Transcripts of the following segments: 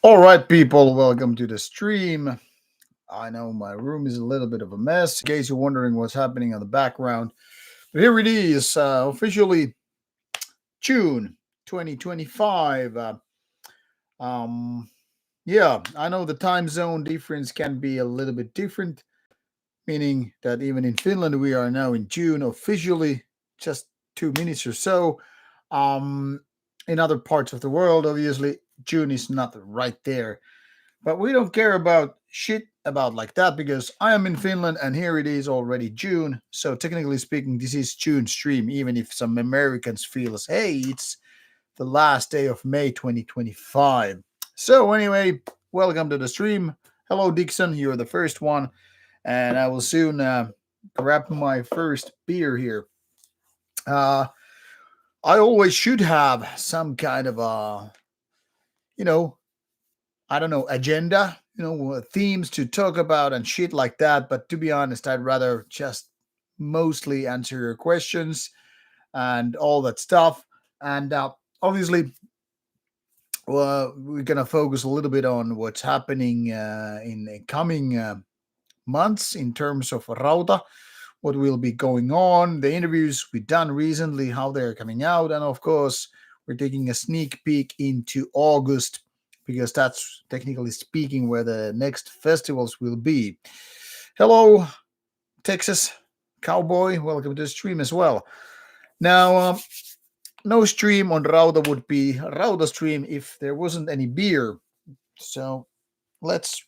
All right, people, welcome to the stream. I know my room is a little bit of a mess, in case you're wondering what's happening on the background. But here it is, officially June 2025. Um, yeah, I know the time zone difference can be a little bit different, meaning that even in Finland, we are now in June officially, just 2 minutes or so. Um, in other parts of the world, obviously, June is not right there. But we don't care about shit about like that because I am in Finland and here it is already June. So technically speaking, this is June stream, even if some Americans feel as hey, it's the last day of May 2025. So anyway, welcome to the stream. Hello Dixon, you're the first one, and I will soon grab my first beer here. Uh, I always should have some kind of you know, I don't know, agenda, themes to talk about and shit like that. But to be honest, I'd rather just mostly answer your questions and all that stuff. And obviously, we're going to focus a little bit on what's happening in the coming months in terms of Rauta, what will be going on, the interviews we've done recently, how they're coming out. And of course, we're taking a sneak peek into August because that's technically speaking where the next festivals will be. Hello, Texas Cowboy. Welcome to the stream as well. Now, no stream on Rauta would be Rauta stream if there wasn't any beer. So let's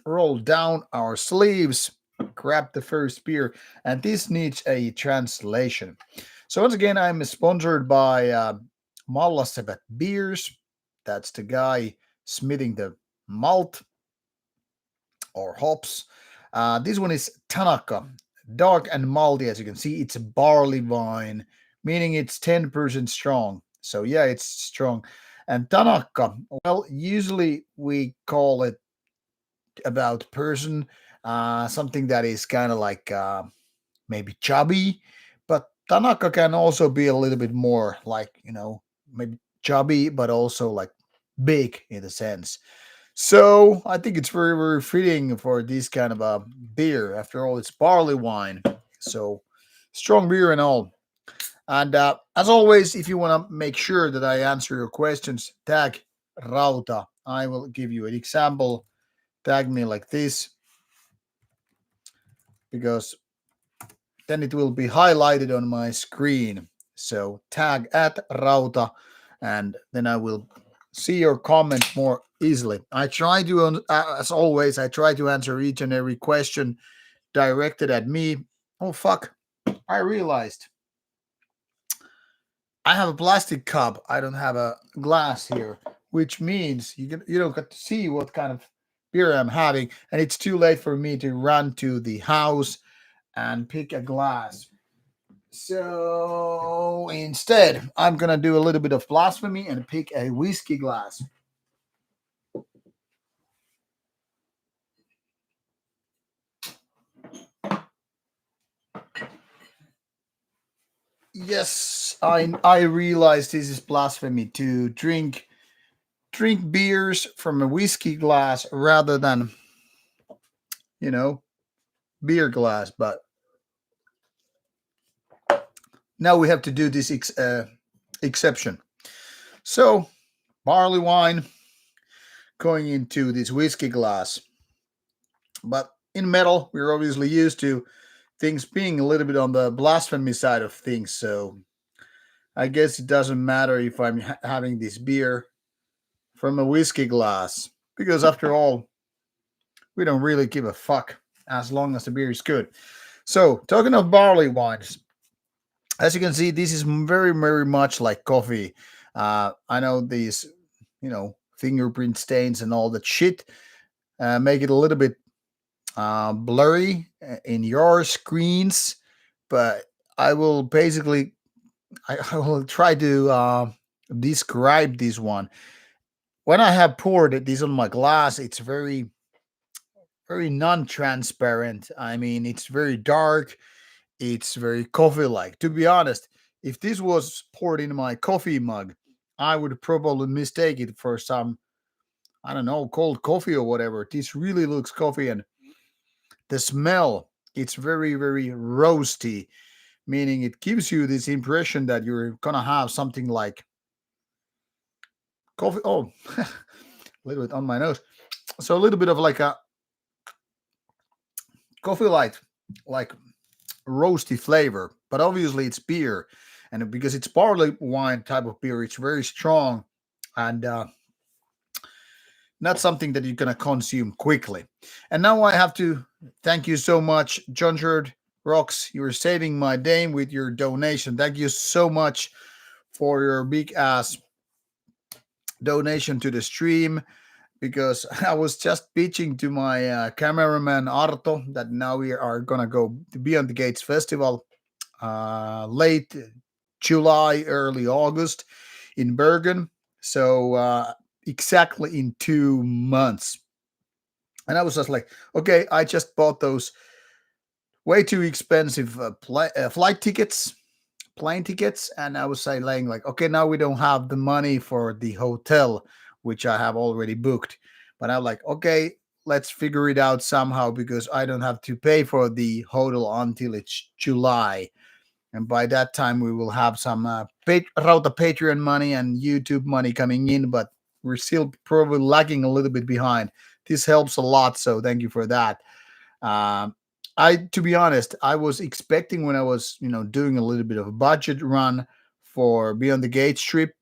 roll down our sleeves, grab the first beer, and this needs a translation. So once again, I'm sponsored by Mallasebät Beers. That's the guy smithing the malt or hops. This one is Tanaka, dark and malty. As you can see, it's a barley wine, meaning it's 10% strong. So yeah, it's strong. And Tanaka, well, usually we call it about person, something that is kind of like maybe chubby, but Tanaka can also be a little bit more like, maybe chubby, but also like big in a sense. So I think it's very, very fitting for this kind of a beer. After all, it's barley wine. So strong beer and all. And as always, if you want to make sure that I answer your questions, tag Rauta. I will give you an example. Tag me like this because then it will be highlighted on my screen. So tag at Rauta, and then I will see your comment more easily. I try to, as always, I try to answer each and every question directed at me. Oh fuck! I realized I have a plastic cup. I don't have a glass here, which means you don't get to see what kind of beer I'm having, and it's too late for me to run to the house and pick a glass. So instead, I'm gonna do a little bit of blasphemy and pick a whiskey glass. Yes, I realize this is blasphemy to drink beers from a whiskey glass rather than you know beer glass. But now we have to do this exception. So barley wine going into this whiskey glass. But in metal, we're obviously used to things being a little bit on the blasphemy side of things. So I guess it doesn't matter if I'm having this beer from a whiskey glass because after all, we don't really give a fuck as long as the beer is good. So talking of barley wines, as you can see, this is very, very much like coffee. I know these, fingerprint stains and all that shit make it a little bit blurry in your screens, but I will basically I will try to describe this one. When I have poured this on my glass, it's very very non-transparent. I mean, it's very dark. It's very coffee-like. To be honest, if this was poured in my coffee mug, I would probably mistake it for some I don't know, cold coffee or whatever. This really looks coffee, and the smell, it's very, very roasty, meaning it gives you this impression that you're gonna have something like coffee. Oh, a little bit on my nose. So a little bit of like a coffee light, like roasty flavor, but obviously it's beer, and because it's barley wine type of beer, it's very strong and not something that you're gonna consume quickly. And now I have to thank you so much, John Jared Rocks. You were saving my day with your donation. Thank you so much for your big ass donation to the stream, because I was just pitching to my cameraman Arto that now we are gonna go to Beyond the Gates Festival late July, early August in Bergen. So exactly in 2 months. And I was just like, okay, I just bought those way too expensive flight tickets, plane tickets, and I was saying like, okay, now we don't have the money for the hotel, which I have already booked. But I'm like, okay, let's figure it out somehow because I don't have to pay for the hotel until it's July, and by that time we will have some Rauta Patreon money and YouTube money coming in, but we're still probably lagging a little bit behind. This helps a lot, so thank you for that. um, to be honest, I was expecting when I was, doing a little bit of a budget run for Beyond the Gates trip,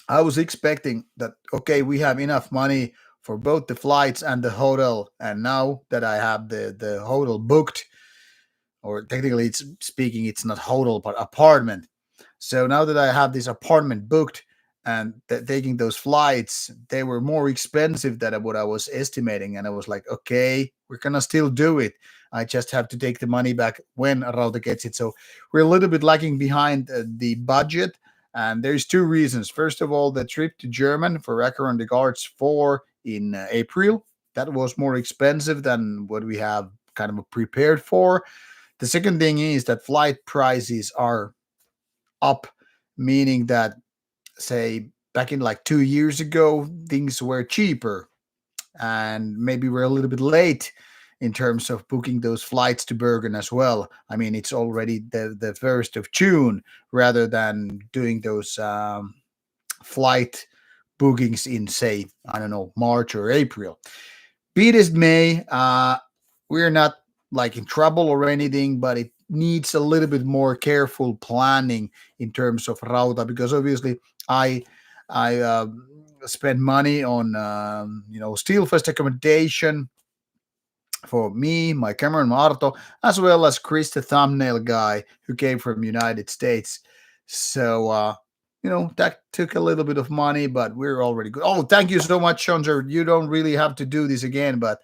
I was expecting that, okay, we have enough money for both the flights and the hotel. And now that I have the hotel booked, or technically it's speaking, it's not hotel, but apartment. So now that I have this apartment booked and taking those flights, they were more expensive than what I was estimating. And I was like, okay, we're gonna still do it. I just have to take the money back when Rauta gets it. So we're a little bit lagging behind the budget. And there's two reasons. First of all, the trip to German for Racker and the Guards 4 in April, that was more expensive than what we have kind of prepared for. The second thing is that flight prices are up, meaning that, say, back in like 2 years ago, things were cheaper, and maybe we're a little bit late in terms of booking those flights to Bergen as well. I mean, it's already the 1st of June rather than doing those flight bookings in, say, I don't know, March or April. Be it as may, we're not like in trouble or anything, but it needs a little bit more careful planning in terms of Rauta, because obviously I I spend money on Steelfest accommodation for me, my cameraman Marto, as well as Chris, the thumbnail guy who came from United States. So that took a little bit of money, but we're already good. Oh, thank you so much, Chandra. You don't really have to do this again, but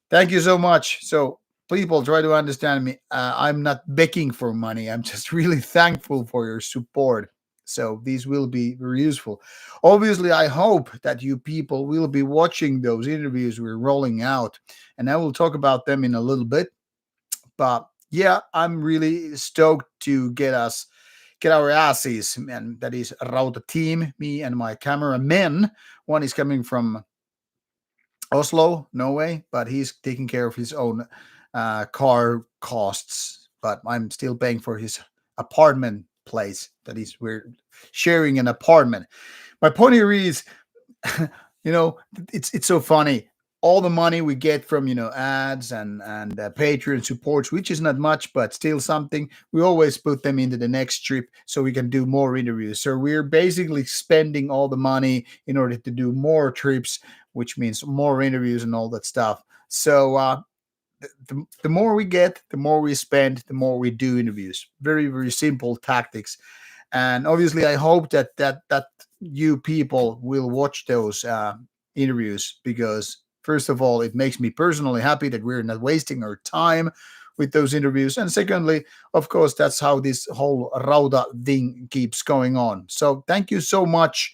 thank you so much. So, people, try to understand me. I'm not begging for money. I'm just really thankful for your support. So, these will be very useful. Obviously, I hope that you people will be watching those interviews we're rolling out, and I will talk about them in a little bit. But yeah, I'm really stoked to get our asses, and that is Rauta team, me and my cameramen. One is coming from Oslo, Norway, but he's taking care of his own car costs. But I'm still paying for his apartment place. That is, we're sharing an apartment. My point here is, you know, it's so funny. All the money we get from ads and Patreon supports, which is not much, but still something. We always put them into the next trip so we can do more interviews. So we're basically spending all the money in order to do more trips, which means more interviews and all that stuff. So the more we get, the more we spend, the more we do interviews. Very, very simple tactics. And obviously, I hope that you people will watch those interviews, because first of all, it makes me personally happy that we're not wasting our time with those interviews, and secondly, of course, that's how this whole Rauta thing keeps going on. So thank you so much,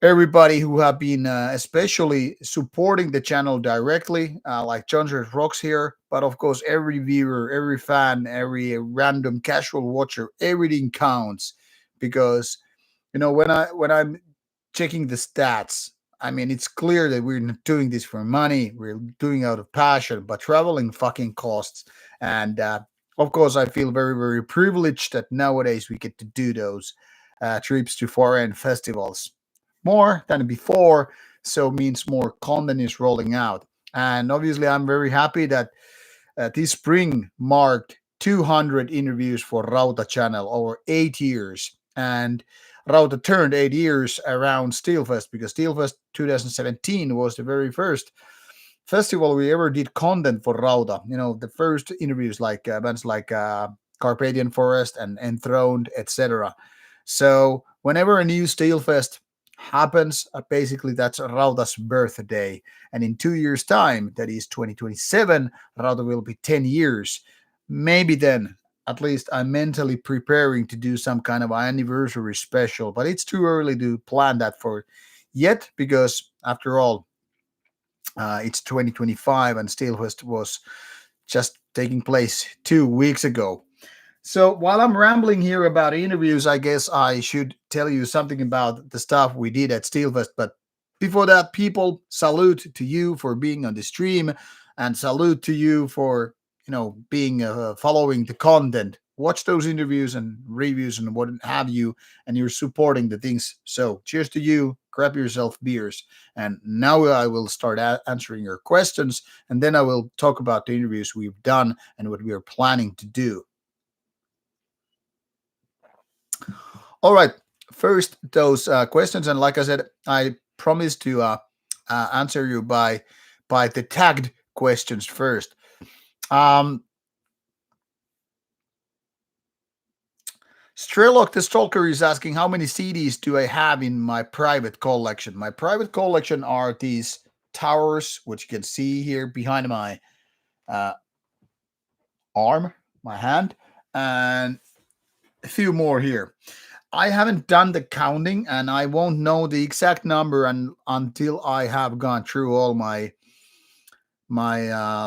everybody who have been especially supporting the channel directly, like John Rocks here, but of course every viewer, every fan, every random casual watcher, everything counts, because when I'm checking the stats, I mean, it's clear that we're not doing this for money. We're doing out of passion, but traveling fucking costs. And of course, I feel very, very privileged that nowadays we get to do those trips to foreign festivals more than before. So means more content is rolling out. And obviously, I'm very happy that this spring marked 200 interviews for Rauta channel over 8 years. And Rauta turned 8 years around Steelfest because Steelfest 2017 was the very first festival we ever did content for Rauta. You know, the first interviews like bands like Carpathian Forest and Enthroned, etc. So whenever a new Steelfest happens, basically that's Rauta's birthday. And in 2 years' time, that is 2027, Rauta will be 10 years. Maybe then, at least I'm mentally preparing to do some kind of anniversary special, but it's too early to plan that for yet because, after all, it's 2025 and Steelfest was just taking place 2 weeks ago. So while I'm rambling here about interviews, I guess I should tell you something about the stuff we did at Steelfest. But before that, people, salute to you for being on the stream, and salute to you for being following the content. Watch those interviews and reviews and what have you, and you're supporting the things. So cheers to you. Grab yourself beers. And now I will start answering your questions, and then I will talk about the interviews we've done and what we are planning to do. All right. First, those questions, and like I said, I promise to answer you by the tagged questions first. Strelok the Stalker is asking, how many CDs do I have in my private collection? My private collection are these towers, which you can see here behind my arm, my hand, and a few more here. I haven't done the counting, and I won't know the exact number until I have gone through all my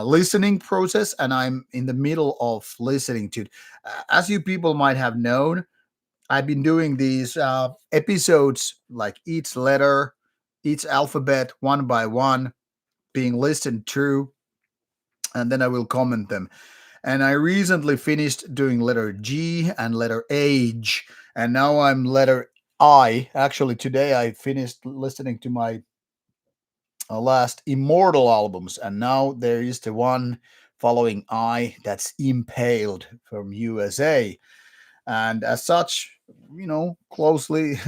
listening process, and I'm in the middle of listening to it. As you people might have known, I've been doing these episodes, like each letter, each alphabet, one by one, being listened through, and then I will comment them. And I recently finished doing letter G and letter H, and now I'm letter I. Actually, today I finished listening to my last Immortal albums, and now there is the one following I, that's Impaled from USA. And as such, closely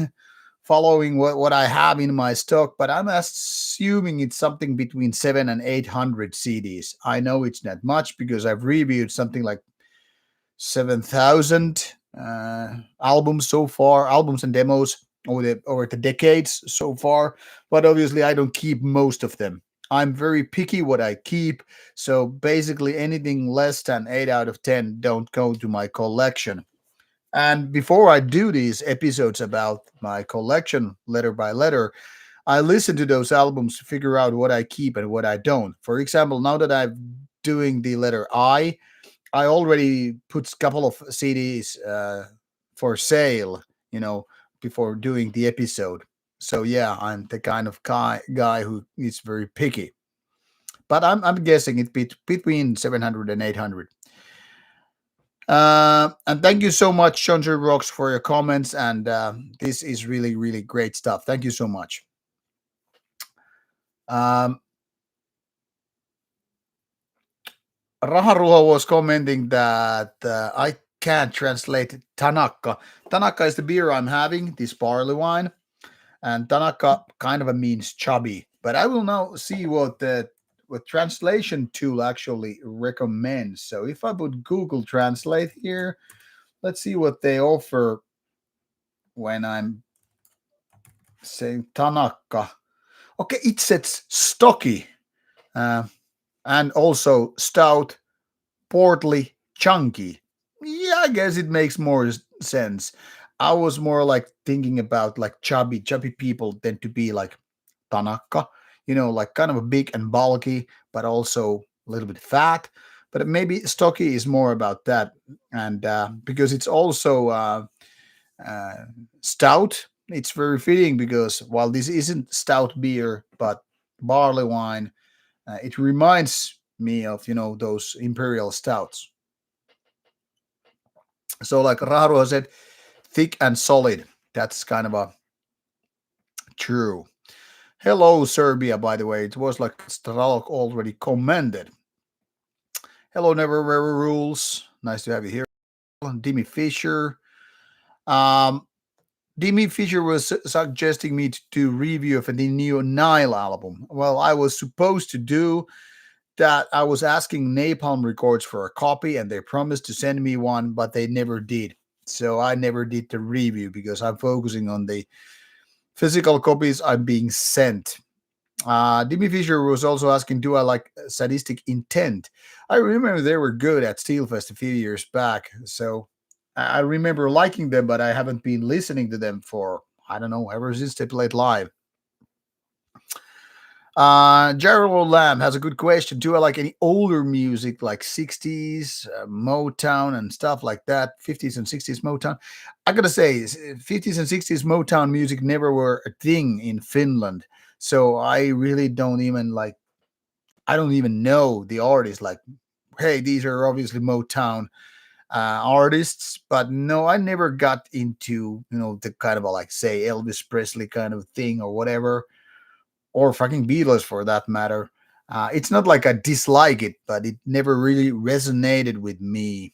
following what I have in my stock, but I'm assuming it's something between 700 and 800 CDs. I know it's not much because I've reviewed something like 7,000 albums so far, albums and demos over the decades so far. But obviously, I don't keep most of them. I'm very picky what I keep, so basically anything less than 8 out of 10 don't go to my collection. And before I do these episodes about my collection letter by letter, I listen to those albums to figure out what I keep and what I don't. For example, now that I'm doing the letter I already put a couple of CDs for sale, before doing the episode. So yeah, I'm the kind of guy who is very picky. But I'm guessing it's between 700 and 800. And thank you so much, Chandra Rocks, for your comments. And this is really, really great stuff. Thank you so much. Raharuha was commenting that I can't translate Tanaka. Tanaka is the beer I'm having, this barley wine. And Tanaka kind of means chubby. But I will now see what the translation tool actually recommends. So if I put Google Translate here, let's see what they offer when I'm saying Tanaka. Okay, it says stocky and also stout, portly, chunky. Yeah, I guess it makes more sense. I was more like thinking about like chubby people tend to be like Tanaka, like kind of a big and bulky, but also a little bit fat. But maybe stocky is more about that, and because it's also stout, it's very fitting because while this isn't stout beer but barley wine, it reminds me of those imperial stouts. So like Raharo said, thick and solid. That's kind of a true. Hello Serbia, by the way. It was like Stralok already commended. Hello Never Never Rules. Nice to have you here. Dimi Fisher. Um, Dimi Fisher was suggesting me to do review of the new Nile album. Well, I was supposed to do that. I was asking Napalm Records for a copy, and they promised to send me one, but they never did. So I never did the review because I'm focusing on the physical copies I'm being sent. Dimi Fisher was also asking, do I like Sadistic Intent? I remember they were good at Steelfest a few years back. So I remember liking them, but I haven't been listening to them for, I don't know, ever since they played live. Gerald Lamb has a good question. Do I like any older music like 60s, Motown and stuff like that? 50s and 60s Motown? I gotta say, 50s and 60s Motown music never were a thing in Finland. So I really don't even like, I don't even know the artists. Like, hey, these are obviously Motown artists, but no, I never got into, the kind of a, like, say, Elvis Presley kind of thing or whatever, or fucking Beatles for that matter. It's not like I dislike it, but it never really resonated with me.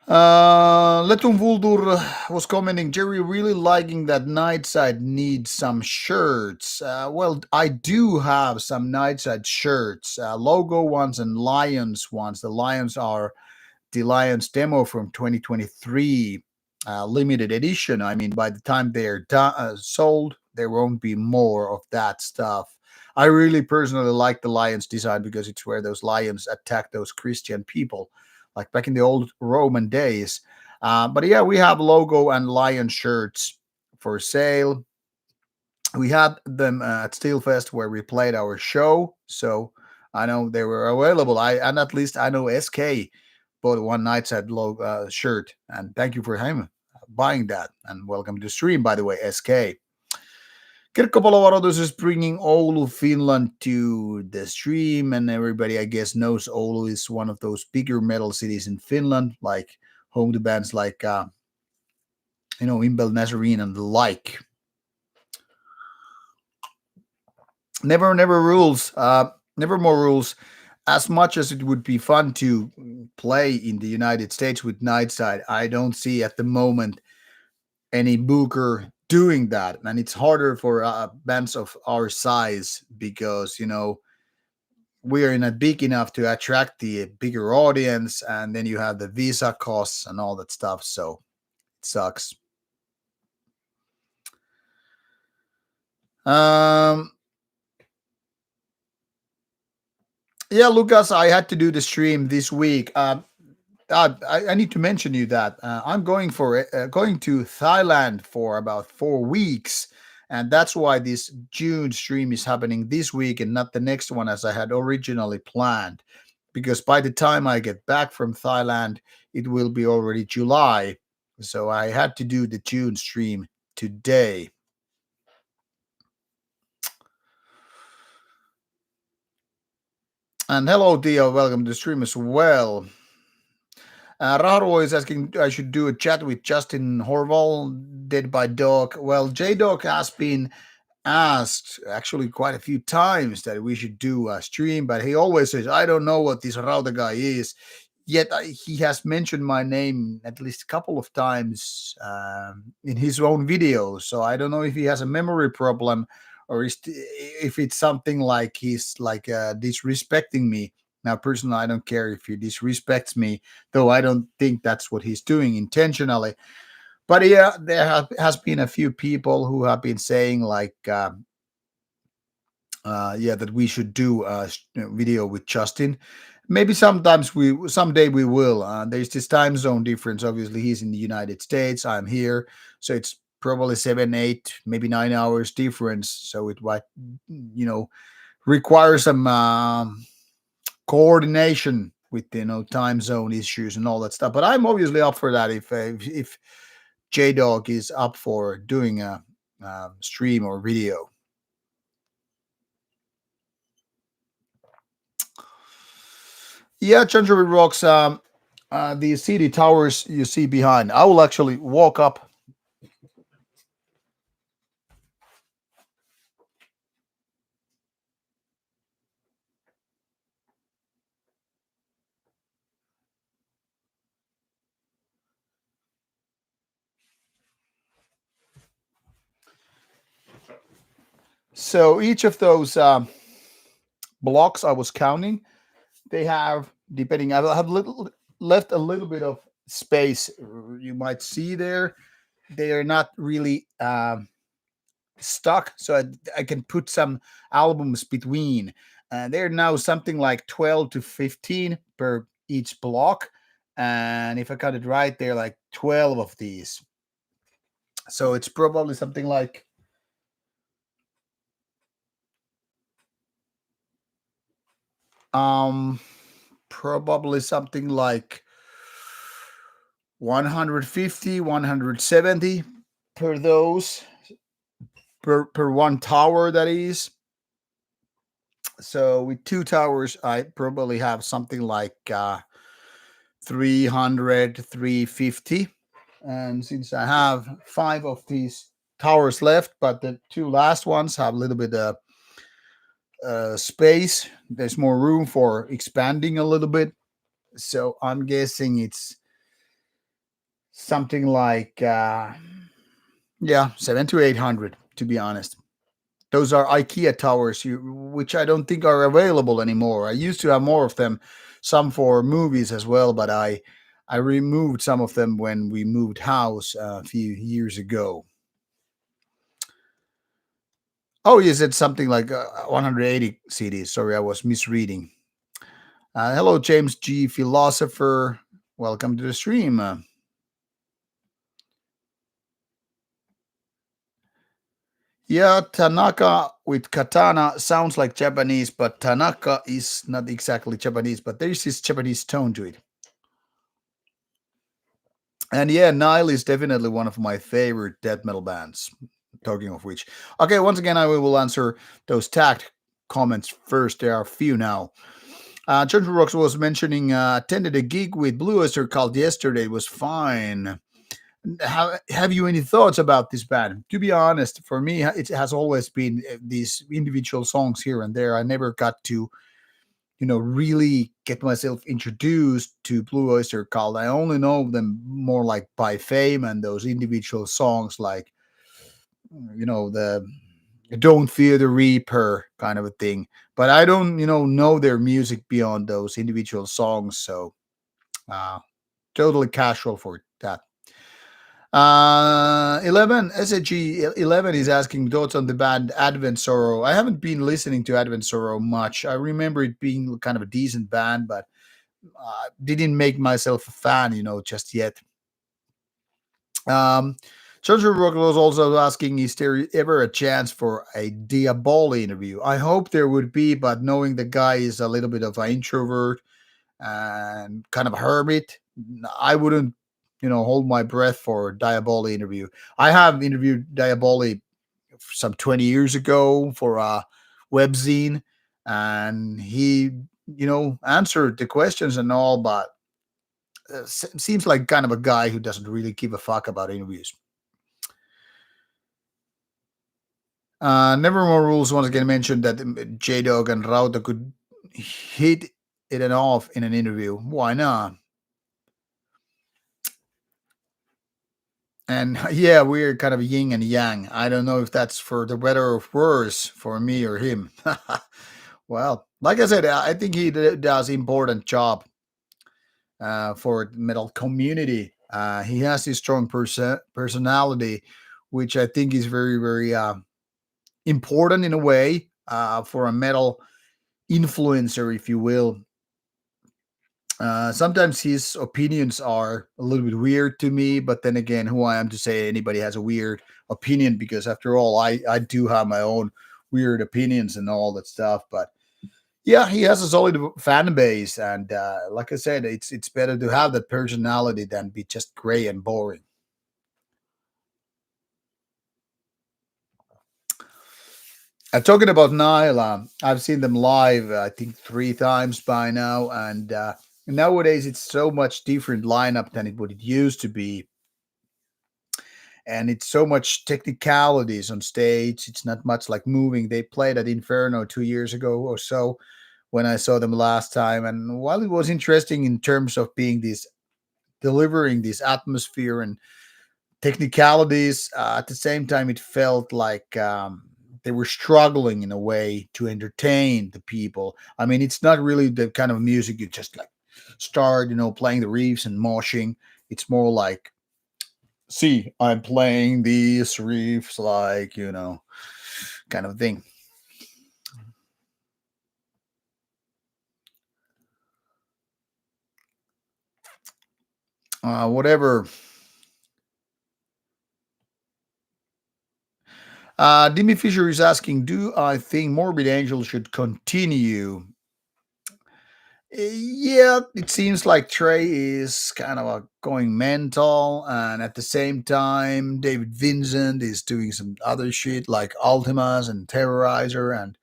Letum Vuldur was commenting, Jerry really liking that Nightside needs some shirts. Well, I do have some Nightside shirts, logo ones and Lions ones. The Lions are the Lions demo from 2023, limited edition. I mean, by the time they're sold, there won't be more of that stuff. I really personally like the Lions design because it's where those lions attack those Christian people, like back in the old Roman days. But yeah, we have logo and lion shirts for sale. We had them at Steelfest where we played our show, so I know they were available. And at least I know SK bought one Nightside shirt, and thank you for him buying that. And welcome to the stream, by the way, SK. Kirkko Palovaroitus is bringing Oulu, Finland to the stream, and everybody, I guess, knows Oulu is one of those bigger metal cities in Finland, like home to bands like, Impel Nazarene and the like. Never rules. Never more rules. As much as it would be fun to play in the United States with Nightside, I don't see at the moment any booker doing that, and it's harder for bands of our size because we are not big enough to attract the bigger audience, and then you have the visa costs and all that stuff. So it sucks. Yeah, Lucas, I had to do the stream this week. I need to mention you that I'm going to Thailand for about 4 weeks, and that's why this June stream is happening this week and not the next one as I had originally planned. Because by the time I get back from Thailand, it will be already July, so I had to do the June stream today. And hello, Theo. Welcome to the stream as well. Raro is asking I should do a chat with Justin Horval, Dead by Dog. Well, J Dog has been asked actually quite a few times that we should do a stream, but he always says, I don't know what this Rauta guy is. Yet he has mentioned my name at least a couple of times in his own videos. So I don't know if he has a memory problem or if it's something like he's like disrespecting me. Now, personally, I don't care if he disrespects me, though I don't think that's what he's doing intentionally. But yeah, there has been a few people who have been saying like, that we should do a video with Justin. Maybe someday we will. There's this time zone difference. Obviously, he's in the United States. I'm here, so it's probably 7, 8, maybe 9 hours difference. So it might, require some coordination with time zone issues and all that stuff. But I'm obviously up for that if J Dog is up for doing a stream or video. Yeah, Chancery Rocks. The city towers you see behind. I will actually walk up. So each of those blocks I was counting, they have, depending, I have left a little bit of space. You might see there. They are not really stuck, so I can put some albums between. They're now something like 12 to 15 per each block. And if I got it right, they're like 12 of these. So it's probably something like um probably something like 150, 170 per those, per one tower, that is. So with two towers, I probably have something like 300, 350. And since I have five of these towers left, but the two last ones have a little bit of space, there's more room for expanding a little bit. So I'm guessing it's something like, yeah, 7 to 800, to be honest. Those are IKEA towers, which I don't think are available anymore. I used to have more of them, some for movies as well, but I removed some of them when we moved house a few years ago. Oh, you said something like 180 CDs. Sorry, I was misreading. Hello, James G. Philosopher. Welcome to the stream. Yeah, Tanaka with katana sounds like Japanese, but Tanaka is not exactly Japanese, but there's this Japanese tone to it. And yeah, Nile is definitely one of my favorite death metal bands. Talking of which, okay, once again, I will answer those tagged comments first. There are a few now. John Rocks was mentioning attended a gig with Blue Oyster Cult yesterday. It was fine. Have you any thoughts about this band? To be honest, for me, it has always been these individual songs here and there. I never got to, really get myself introduced to Blue Oyster Cult. I only know them more like by fame and those individual songs, like, the Don't Fear the Reaper kind of a thing. But I don't, know their music beyond those individual songs. So, totally casual for that. 11 SAG 11 is asking thoughts on the band Advent Sorrow. I haven't been listening to Advent Sorrow much. I remember it being kind of a decent band, but didn't make myself a fan, just yet. George Rock was also asking, is there ever a chance for a Diaboli interview? I hope there would be, but knowing the guy is a little bit of an introvert and kind of a hermit, I wouldn't, hold my breath for a Diaboli interview. I have interviewed Diaboli some 20 years ago for a webzine, and he, answered the questions and all, but seems like kind of a guy who doesn't really give a fuck about interviews. Nevermore Rules once again mentioned that J Dog and Rauta could hit it and off in an interview. Why not? And yeah, we're kind of yin and yang. I don't know if that's for the better or worse for me or him. Well, like I said, I think he does important job for the metal community. He has this strong personality, which I think is very, very important in a way for a metal influencer, if you will. Sometimes his opinions are a little bit weird to me, but then again, who I am to say anybody has a weird opinion? Because after all, I do have my own weird opinions and all that stuff. But yeah, he has a solid fan base, and like I said, it's better to have that personality than be just gray and boring. Talking about Nyla, I've seen them live, I think 3 times by now, and nowadays it's so much different lineup than what it used to be, and it's so much technicalities on stage. It's not much like moving. They played at Inferno 2 years ago or so when I saw them last time, and while it was interesting in terms of being this delivering this atmosphere and technicalities. At the same time, it felt like they were struggling in a way to entertain the people. I mean, it's not really the kind of music you just like start, playing the reefs and moshing. It's more like, see, I'm playing these reefs, like, kind of thing. Whatever. Dimi Fisher is asking, do I think Morbid Angel should continue? Yeah, it seems like Trey is kind of going mental, and at the same time, David Vincent is doing some other shit like Ultimas and Terrorizer and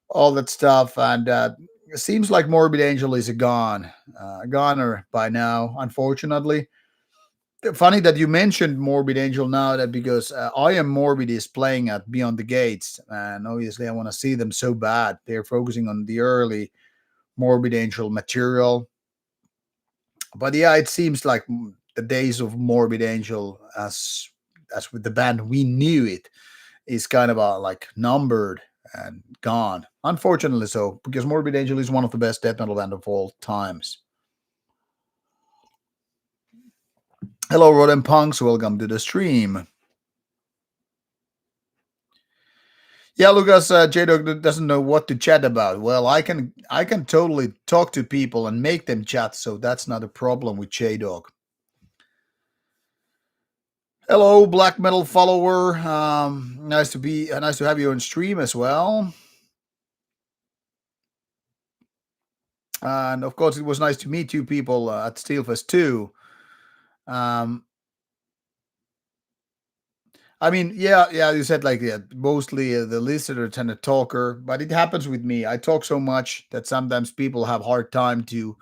all that stuff. And it seems like Morbid Angel is a goner by now, unfortunately. Funny that you mentioned Morbid Angel now, that because I Am Morbid is playing at Beyond the Gates, and obviously I want to see them so bad. They're focusing on the early Morbid Angel material. But yeah, it seems like the days of Morbid Angel, as with the band we knew it, is kind of like numbered and gone. Unfortunately, so because Morbid Angel is one of the best death metal band of all times. Hello, Rodden Punks. Welcome to the stream. Yeah, Lucas, J-Dog doesn't know what to chat about. Well, I can totally talk to people and make them chat, so that's not a problem with J-Dog. Hello, black metal follower. Nice to have you on stream as well. And of course, it was nice to meet you people at Steelfest too. Um, I mean, yeah, you said like mostly the listener tend to talker, but it happens with me. I talk so much that sometimes people have hard time to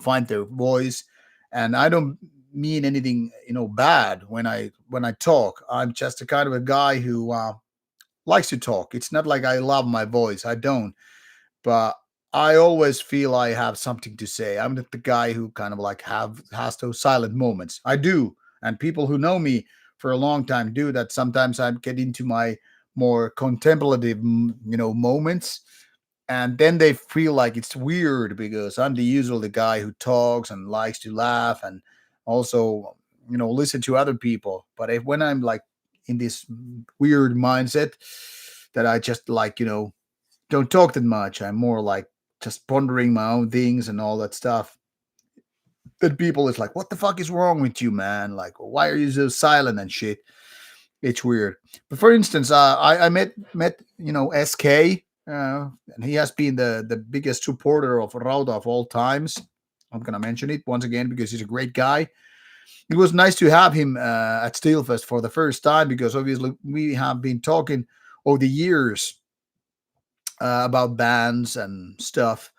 find their voice, and I don't mean anything bad when I talk. I'm just a kind of a guy who likes to talk. It's not like I love my voice. I don't, but I always feel I have something to say. I'm not the guy who kind of like have has those silent moments. I do, and people who know me for a long time do that. Sometimes I get into my more contemplative, moments, and then they feel like it's weird because I'm the usual the guy who talks and likes to laugh and also listen to other people. But when I'm like in this weird mindset that I just like don't talk that much. I'm more like just pondering my own things and all that stuff. Then people is like, "What the fuck is wrong with you, man? Like, why are you so silent and shit?" It's weird. But for instance, I met SK, and he has been the biggest supporter of Rauta of all times. I'm gonna mention it once again because he's a great guy. It was nice to have him at Steelfest for the first time because obviously we have been talking over the years about bands and stuff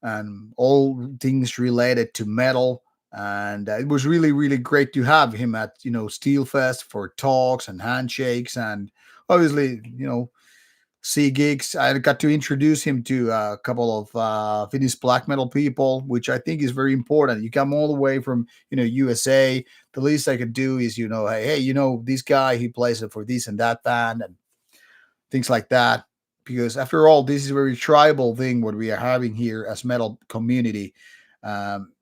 and all things related to metal. And it was really, really great to have him at Steelfest for talks and handshakes, and obviously see gigs. I got to introduce him to a couple of Finnish black metal people, which I think is very important. You come all the way from USA. The least I could do is hey, this guy, he plays it for this and that band and things like that, because after all, this is a very tribal thing what we are having here as metal community. um,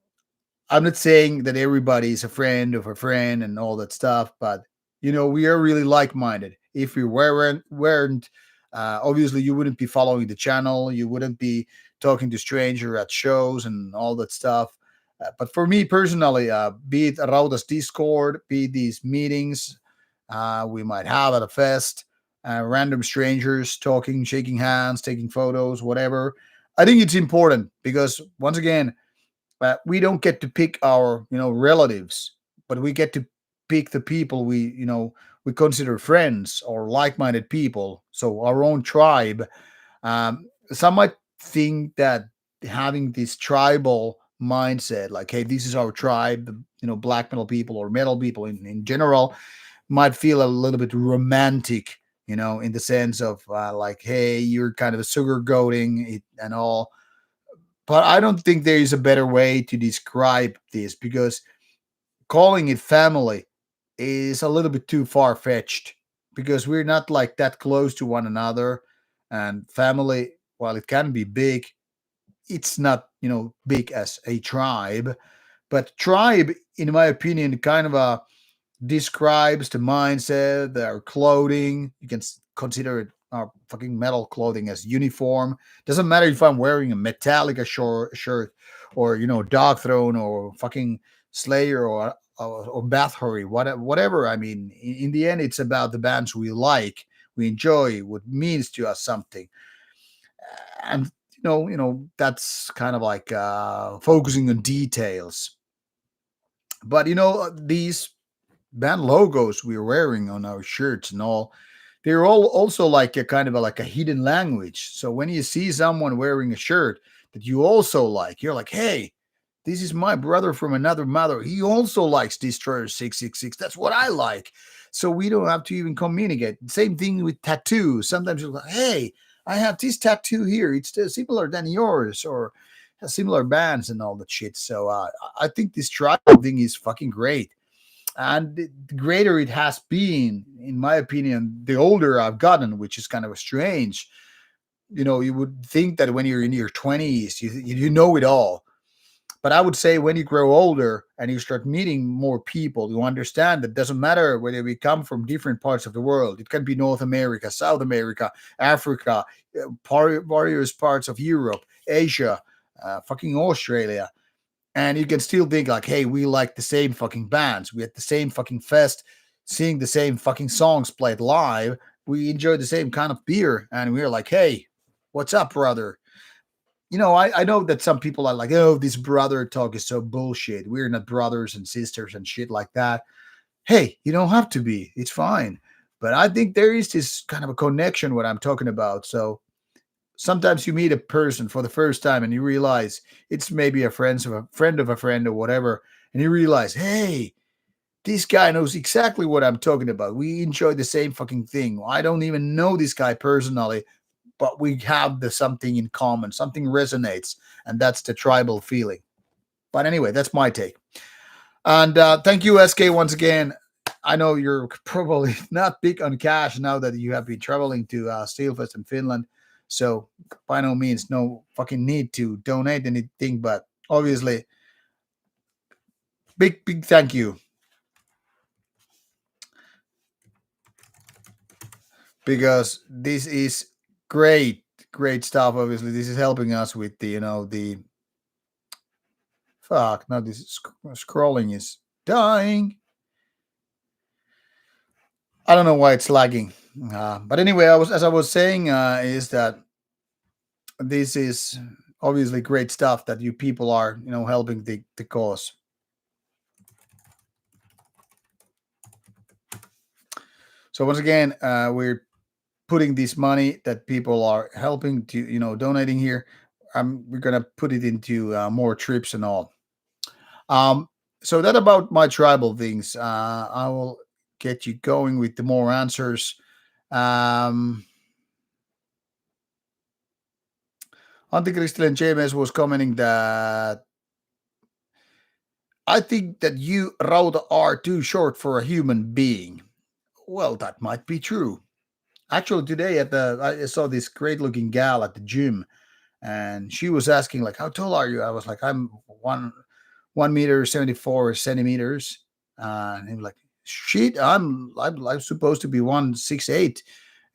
I'm not saying that everybody is a friend of a friend and all that stuff, but we are really like-minded. If we weren't obviously you wouldn't be following the channel, you wouldn't be talking to stranger at shows and all that stuff. But for me personally, be it Rauta's Discord, be it these meetings we might have at a fest, random strangers talking, shaking hands, taking photos, whatever. I think it's important because once again, we don't get to pick our relatives, but we get to pick the people we consider friends or like-minded people, so our own tribe. Some might think that having this tribal mindset, like, hey, this is our tribe, black metal people or metal people in general, might feel a little bit romantic, in the sense of like, hey, you're kind of sugarcoating it and all. But I don't think there is a better way to describe this, because calling it family is a little bit too far fetched, because we're not like that close to one another. And family, while it can be big, it's not big as a tribe. But tribe, in my opinion, kind of describes the mindset, their clothing. You can consider it our fucking metal clothing as uniform. Doesn't matter if I'm wearing a Metallica shirt or Dog Throne or fucking Slayer or Bathory, whatever. I mean, in the end, it's about the bands we like, we enjoy, what means to us something. And that's kind of like focusing on details. But these band logos we're wearing on our shirts and all, they're all also like a kind of like a hidden language. So when you see someone wearing a shirt that you also like, you're like, hey, this is my brother from another mother, he also likes Destroyer 666, that's what I like. So we don't have to even communicate. Same thing with tattoos. Sometimes you're like, hey, I have this tattoo here, it's similar than yours, or has similar bands and all that shit. So I think this tribal thing is fucking great. And the greater it has been, in my opinion, the older I've gotten, which is kind of strange. You would think that when you're in your 20s, you know it all. But I would say when you grow older and you start meeting more people, you understand that it doesn't matter whether we come from different parts of the world. It can be North America, South America, Africa, various parts of Europe, Asia, fucking Australia. And you can still think like, hey, we like the same fucking bands, we had the same fucking fest, seeing the same fucking songs played live, we enjoy the same kind of beer, and we're like, hey, what's up, brother? I know that some people are like, oh, this brother talk is so bullshit, we're not brothers and sisters and shit like that. Hey, you don't have to be, it's fine. But I think there is this kind of a connection, what I'm talking about. So sometimes you meet a person for the first time and you realize it's maybe a friend or whatever, and you realize, hey, this guy knows exactly what I'm talking about. We enjoy the same fucking thing. I don't even know this guy personally, but we have the something in common, something resonates, and that's the tribal feeling. But anyway, that's my take. And thank you, SK, once again. I know you're probably not big on cash now that you have been traveling to Steelfest in Finland. So by no means, no fucking need to donate anything. But obviously, big thank you, because this is great stuff. Obviously, this is helping us with the fuck. Now this scrolling is dying. I don't know why it's lagging. But anyway, as I was saying, is that this is obviously great stuff that you people are helping the cause. So once again, we're putting this money that people are helping to donating here. We're gonna put it into more trips and all. um so that about my tribal things. I will get you going with the more answers. um Antikristallin James was commenting that I think that you, Rauta, are too short for a human being. Well, that might be true. Actually, today I saw this great looking gal at the gym, and she was asking like, "How tall are you?" I was like, "I'm 1 meter 74 centimeters," and he was like, "Shit, I'm supposed to be 168,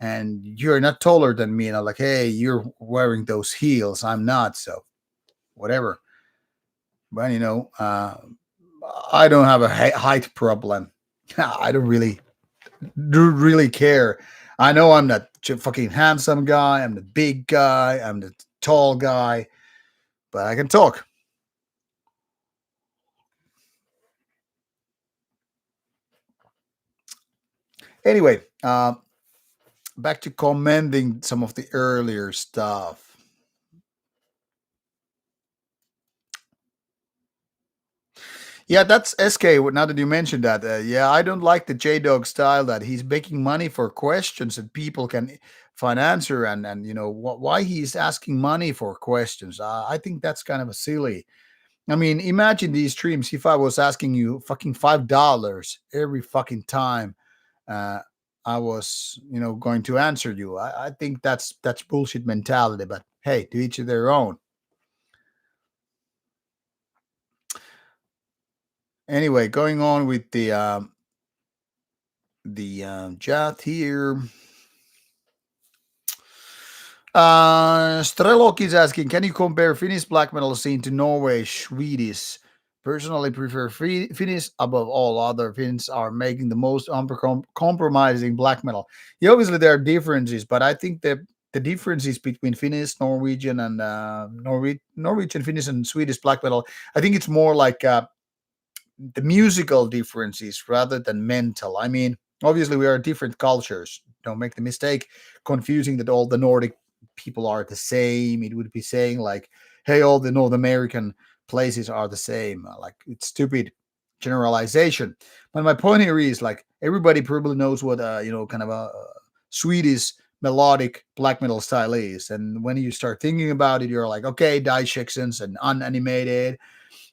and you're not taller than me." And I'm like, "Hey, you're wearing those heels. I'm not, so whatever." But I don't have a height problem. I don't really care. I know I'm not fucking handsome guy. I'm the big guy. I'm the tall guy, but I can talk. Anyway, back to commenting some of the earlier stuff. Yeah, that's SK. Now that you mentioned that, yeah, I don't like the J Dog style that he's making money for questions that people can find answer, and why he's asking money for questions. I think that's kind of a silly. I mean, imagine these streams if I was asking you fucking $5 every fucking time uh, I was going to answer you. I think that's bullshit mentality. But hey, to each of their own. Anyway, going on with the chat here. Strelok is asking, can you compare Finnish black metal scene to Norway, Swedish? Personally, prefer Finnish above all other. Finns are making the most uncompromising black metal. Yeah, obviously there are differences, but I think the differences between Finnish, Norwegian, and Norwegian, Finnish, and Swedish black metal, I think it's more like the musical differences rather than mental. I mean, obviously we are different cultures. Don't make the mistake confusing that all the Nordic people are the same. It would be saying like, hey, all the North American places are the same. Like it's stupid generalization. But my point here is like everybody probably knows what kind of a Swedish melodic black metal style is. And when you start thinking about it, you're like, okay, dissections and unanimated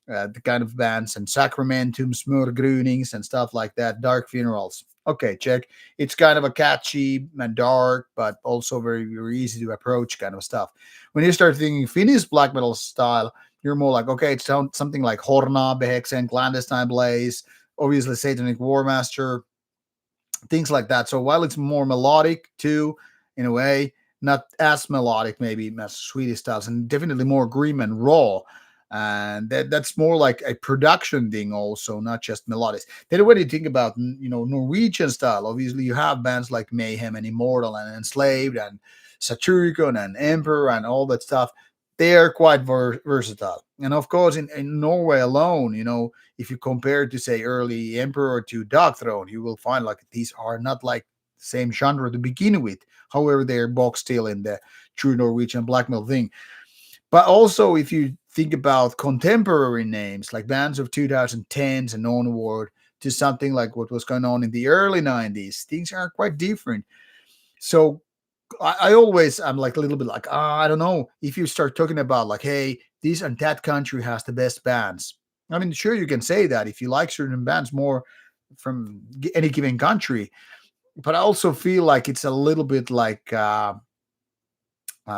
the kind of bands and Sacramentum, Smörgrunings, and stuff like that, Dark Funerals. Okay, check. It's kind of a catchy and dark, but also very, very easy to approach kind of stuff. When you start thinking Finnish black metal style, you're more like, okay, it's something like Horna, Behexen, Clandestine Blaze, obviously Satanic Warmaster, things like that. So while it's more melodic too, in a way, not as melodic maybe as Swedish styles, and definitely more grim and raw. And that's more like a production thing, also, not just melodic. Then when you think about Norwegian style, obviously you have bands like Mayhem and Immortal and Enslaved and Satyricon and Emperor and all that stuff. They are quite versatile. And of course, in Norway alone, if you compare to say early Emperor to Dark Throne, you will find like these are not like the same genre to begin with. However, they're boxed still in the true Norwegian black metal thing. But also, if you think about contemporary names like bands of 2010s and onward to something like what was going on in the early 90s, things are quite different. So I always I'm like a little bit like I don't know if you start talking about like, hey, this and that country has the best bands. I mean, sure, you can say that if you like certain bands more from any given country, but I also feel like it's a little bit like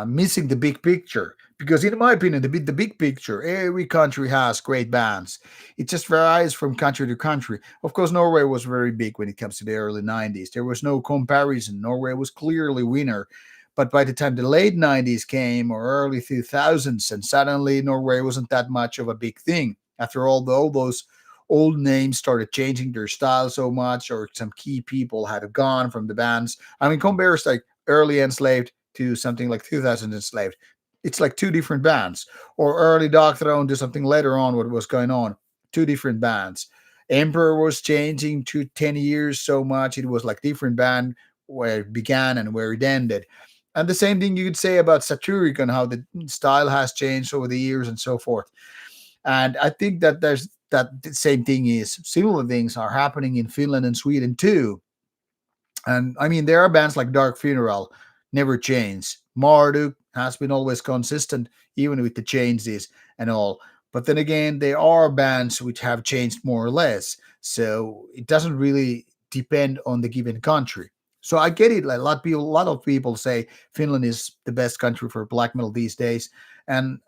missing the big picture, because in my opinion the big picture, every country has great bands. It just varies from country to country. Of course, Norway was very big when it comes to the early 90s. There was no comparison. Norway was clearly winner. But by the time the late 90s came or early 2000s, and suddenly Norway wasn't that much of a big thing. After all those old names started changing their style so much, or some key people had gone from the bands. I mean, compares like early Enslaved to something like 2000 Enslaved. It's like two different bands. Or early Dark Throne to something later on, what was going on. Two different bands. Emperor was changing to 10 years so much. It was like different band where it began and where it ended. And the same thing you could say about Satyricon, how the style has changed over the years and so forth. And I think that there's that the same thing is similar things are happening in Finland and Sweden too. And I mean, there are bands like Dark Funeral, never change. Marduk has been always consistent, even with the changes and all. But then again, there are bands which have changed more or less. So it doesn't really depend on the given country. So I get it. Like a lot of people say Finland is the best country for black metal these days. And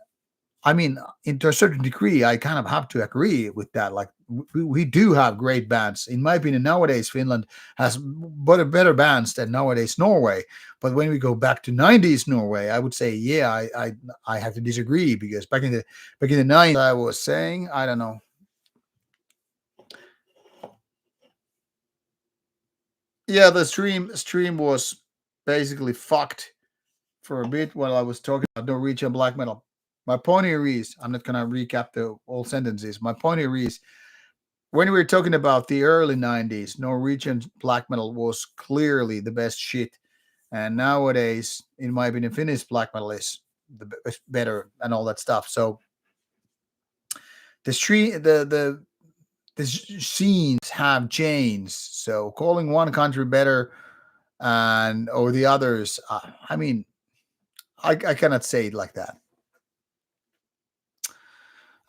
I mean, to a certain degree, I kind of have to agree with that. Like, we do have great bands. In my opinion, nowadays Finland has better bands than nowadays Norway. But when we go back to 90s Norway, I would say, yeah, I have to disagree, because back in the 90s, I was saying, I don't know. Yeah, the stream was basically fucked for a bit while I was talking about Norwegian black metal. My point here is, I'm not gonna recap the all sentences. My point here is, when we were talking about the early 90s, Norwegian black metal was clearly the best shit. And nowadays, in my opinion, Finnish black metal is better and all that stuff. So the street, the scenes have changed. So calling one country better and or the others, I mean, I cannot say it like that.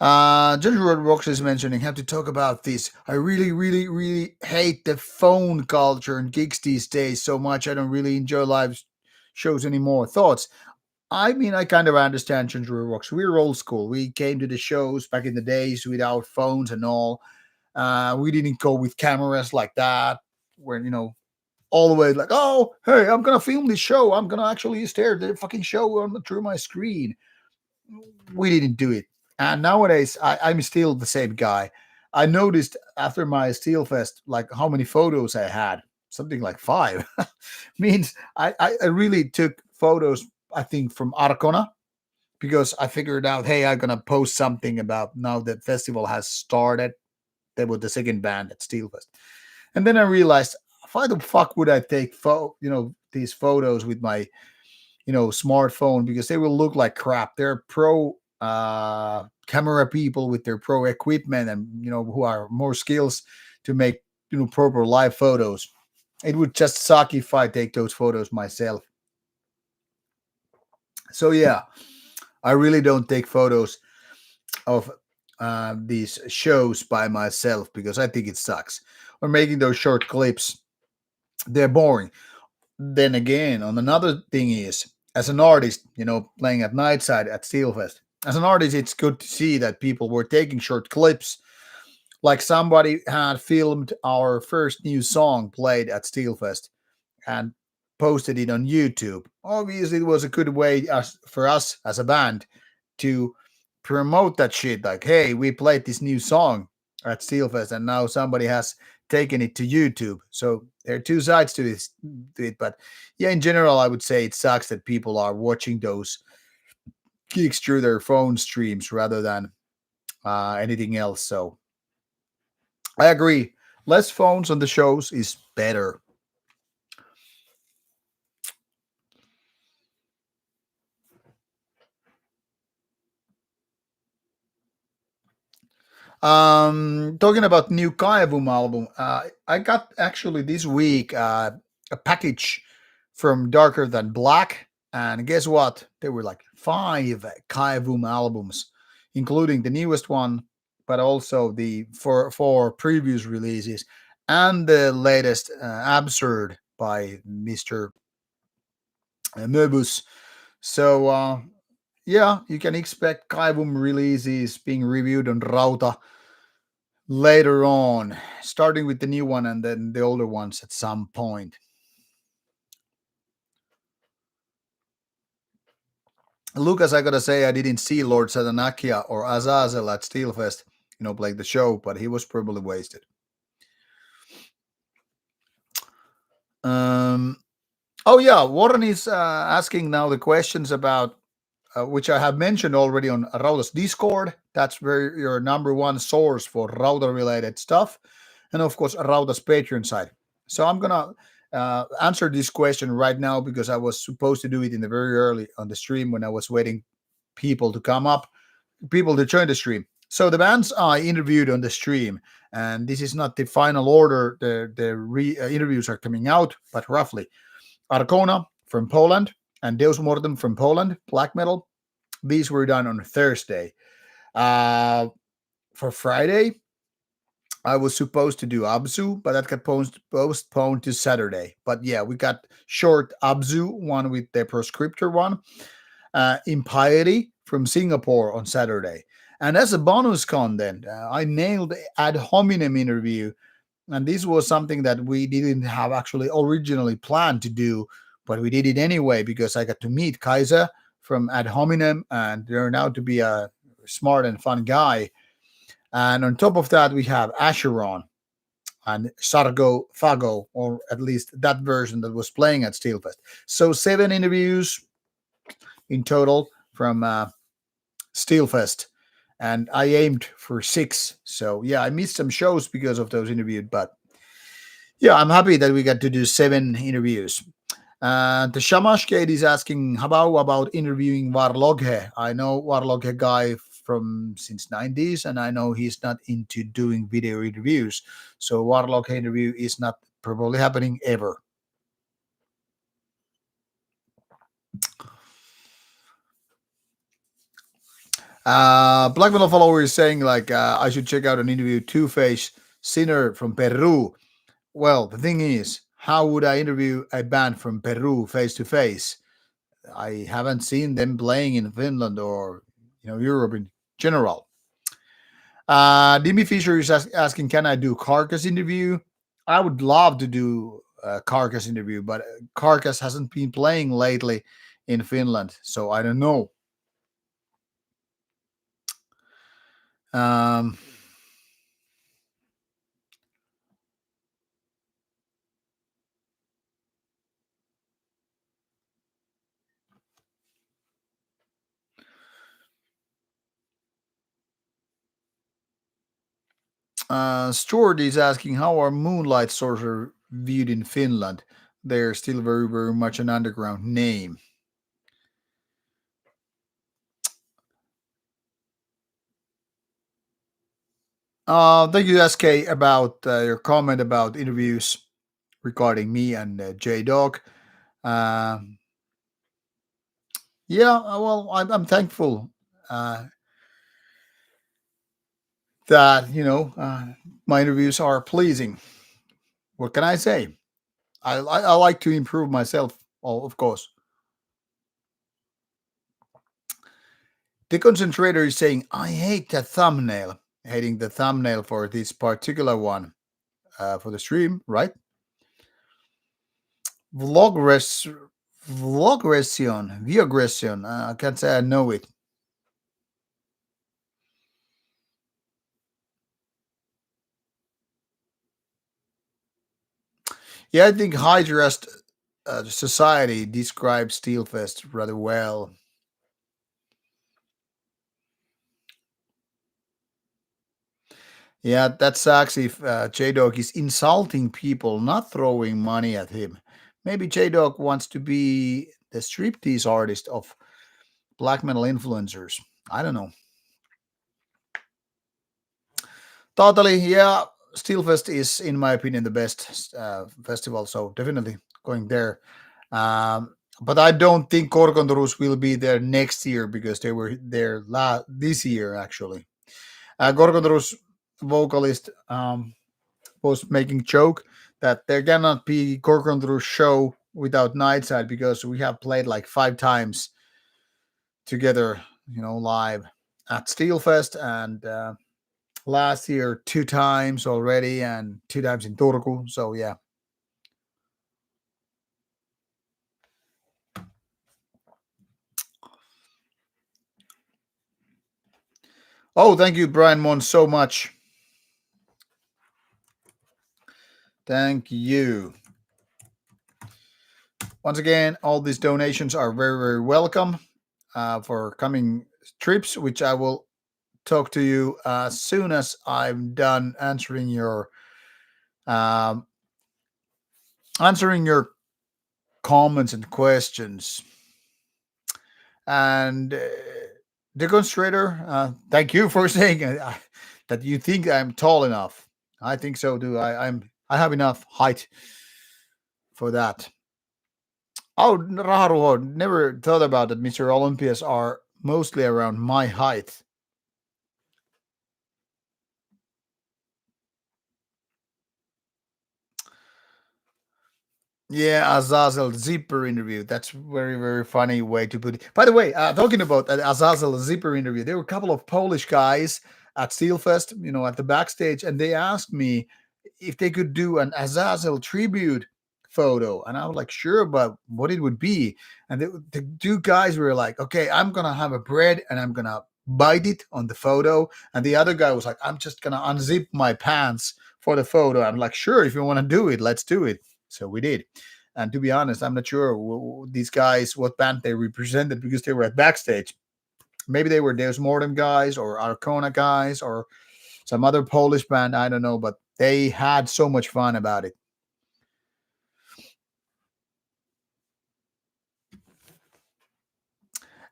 Judge Road Rocks is mentioning, have to talk about this. I really, really, really hate the phone culture and gigs these days so much. I don't really enjoy live shows anymore. Thoughts? I mean, I kind of understand Judge Road Rocks. We're old school. We came to the shows back in the days without phones and all. We didn't go with cameras like that, where, all the way like, oh, hey, I'm gonna film this show. I'm gonna actually stare at the fucking show through my screen. We didn't do it. And nowadays, I'm still the same guy. I noticed after my Steelfest, like how many photos I had, something like five. Means I really took photos, I think, from Arcona because I figured out, hey, I'm gonna post something about now that festival has started. They were the second band at Steelfest. And then I realized, why the fuck would I take these photos with my smartphone, because they will look like crap. They're pro camera people with their pro equipment and who are more skills to make proper live photos. It would just suck if I take those photos myself. So yeah, I really don't take photos of these shows by myself because I think it sucks. Or making those short clips, they're boring. Then again, on another thing is, as an artist, playing at Nightside at Steelfest, as an artist, it's good to see that people were taking short clips. Like somebody had filmed our first new song played at Steelfest and posted it on YouTube. Obviously, it was a good way for us as a band to promote that shit. Like, hey, we played this new song at Steelfest, and now somebody has taken it to YouTube. So there are two sides to it. But yeah, in general, I would say it sucks that people are watching those gigs through their phone streams rather than anything else. So I agree. Less phones on the shows is better. Talking about new Kaivum album, I got actually this week a package from Darker Than Black, and guess what? There were like five Kaivum albums, including the newest one, but also the four previous releases, and the latest Absurd by Mr. Möbus. So yeah, you can expect Kaivum releases being reviewed on Rauta later on, starting with the new one and then the older ones at some point. Lucas, I gotta say, I didn't see Lord Satanakia or Azazel at Steelfest, playing the show, but he was probably wasted. Um, oh yeah, Warren is asking now the questions about which I have mentioned already on Rauta's Discord. That's where your number one source for Rauta related stuff, and of course Rauta's Patreon side. So I'm gonna answer this question right now because I was supposed to do it in the very early on the stream when I was waiting people to come up, people to join the stream. So the bands I interviewed on the stream, and this is not the final order. The interviews are coming out, but roughly Arcona from Poland and Deus Mortem from Poland, black metal. These were done on Thursday. For Friday, I was supposed to do Abzu, but that got postponed to Saturday. But yeah, we got short Abzu, one with the proscriptor one, Impiety from Singapore on Saturday. And as a bonus content, I nailed the ad hominem interview. And this was something that we didn't have actually originally planned to do, but we did it anyway because I got to meet Kaiser from ad hominem and turned out to be a smart and fun guy. And on top of that, we have Asheron and Sargo, or at least that version that was playing at Steelfest. So 7 interviews in total from Steelfest. and I aimed for 6. So yeah, I missed some shows because of those interviews, but yeah, I'm happy that we got to do 7 interviews. The Shamash Kate is asking how about interviewing Varloghe. I know Varloghe guy from since 90s, and I know he's not into doing video interviews. So Varloghe interview is not probably happening ever. Black Metal follower is saying like I should check out an interview Two Face Sinner from Peru. Well, the thing is, how would I interview a band from Peru face to face? I haven't seen them playing in Finland or Europe in general. Dimi Fisher is asking, can I do Carcass interview? I would love to do a Carcass interview, but Carcass hasn't been playing lately in Finland, so I don't know. Um, Stuart is asking, how are Moonlight Sorcerer viewed in Finland? They're still very, very much an underground name. Thank you, SK, about your comment about interviews regarding me and J Dog. Um yeah, well, I'm thankful uh, that my interviews are pleasing. What can I say? I like to improve myself, of course. The concentrator is saying, I hate the thumbnail. Hating the thumbnail for this particular one for the stream, right? Vlog res Vlogression. I can't say I know it. Yeah, I think Hydrast Society describes Steelfest rather well. Yeah, that sucks if J Dog is insulting people, not throwing money at him. Maybe J Dog wants to be the striptease artist of black metal influencers. I don't know. Totally, yeah. Steelfest is, in my opinion, the best festival, so definitely going there. But I don't think Korkondrus will be there next year because they were there this year, actually. Korkondrus vocalist was making joke that there cannot be Korkondrus show without Nightside because we have played like 5 times together, live at Steelfest, and last year 2 times already, and 2 times in Turku. So yeah. Oh, thank you, Brian Mon, so much. Thank you. Once again, all these donations are very, very welcome for coming trips, which I will talk to you as soon as I'm done um, answering your comments and questions. And Deconstrator, thank you for saying that you think I'm tall enough. I think so too. I have enough height for that. Oh, Raharuho, never thought about that. Mr. Olympias are mostly around my height. Yeah, Azazel Zipper interview. That's very, very funny way to put it. By the way, talking about that Azazel Zipper interview, there were a couple of Polish guys at Steelfest, at the backstage, and they asked me if they could do an Azazel tribute photo. And I was like, sure, but what it would be. And the two guys were like, okay, I'm going to have a bread and I'm going to bite it on the photo. And the other guy was like, I'm just going to unzip my pants for the photo. I'm like, sure, if you want to do it, let's do it. So we did. And to be honest, I'm not sure these guys what band they represented because they were at backstage. Maybe they were Deus Mortem guys or Arcona guys or some other Polish band. I don't know, but they had so much fun about it.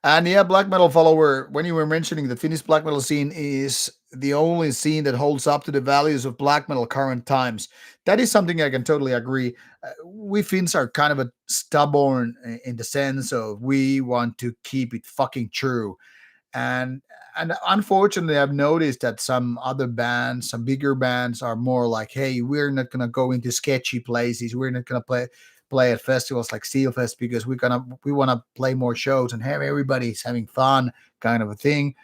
And yeah, black metal follower, when you were mentioning the Finnish black metal scene is the only scene that holds up to the values of black metal current times. That is something I can totally agree. We Finns are kind of a stubborn in the sense of we want to keep it fucking true. And unfortunately I've noticed that some other bands, some bigger bands, are more like, hey, we're not gonna go into sketchy places, we're not gonna play at festivals like Steelfest because we want to play more shows and have everybody's having fun, kind of a thing.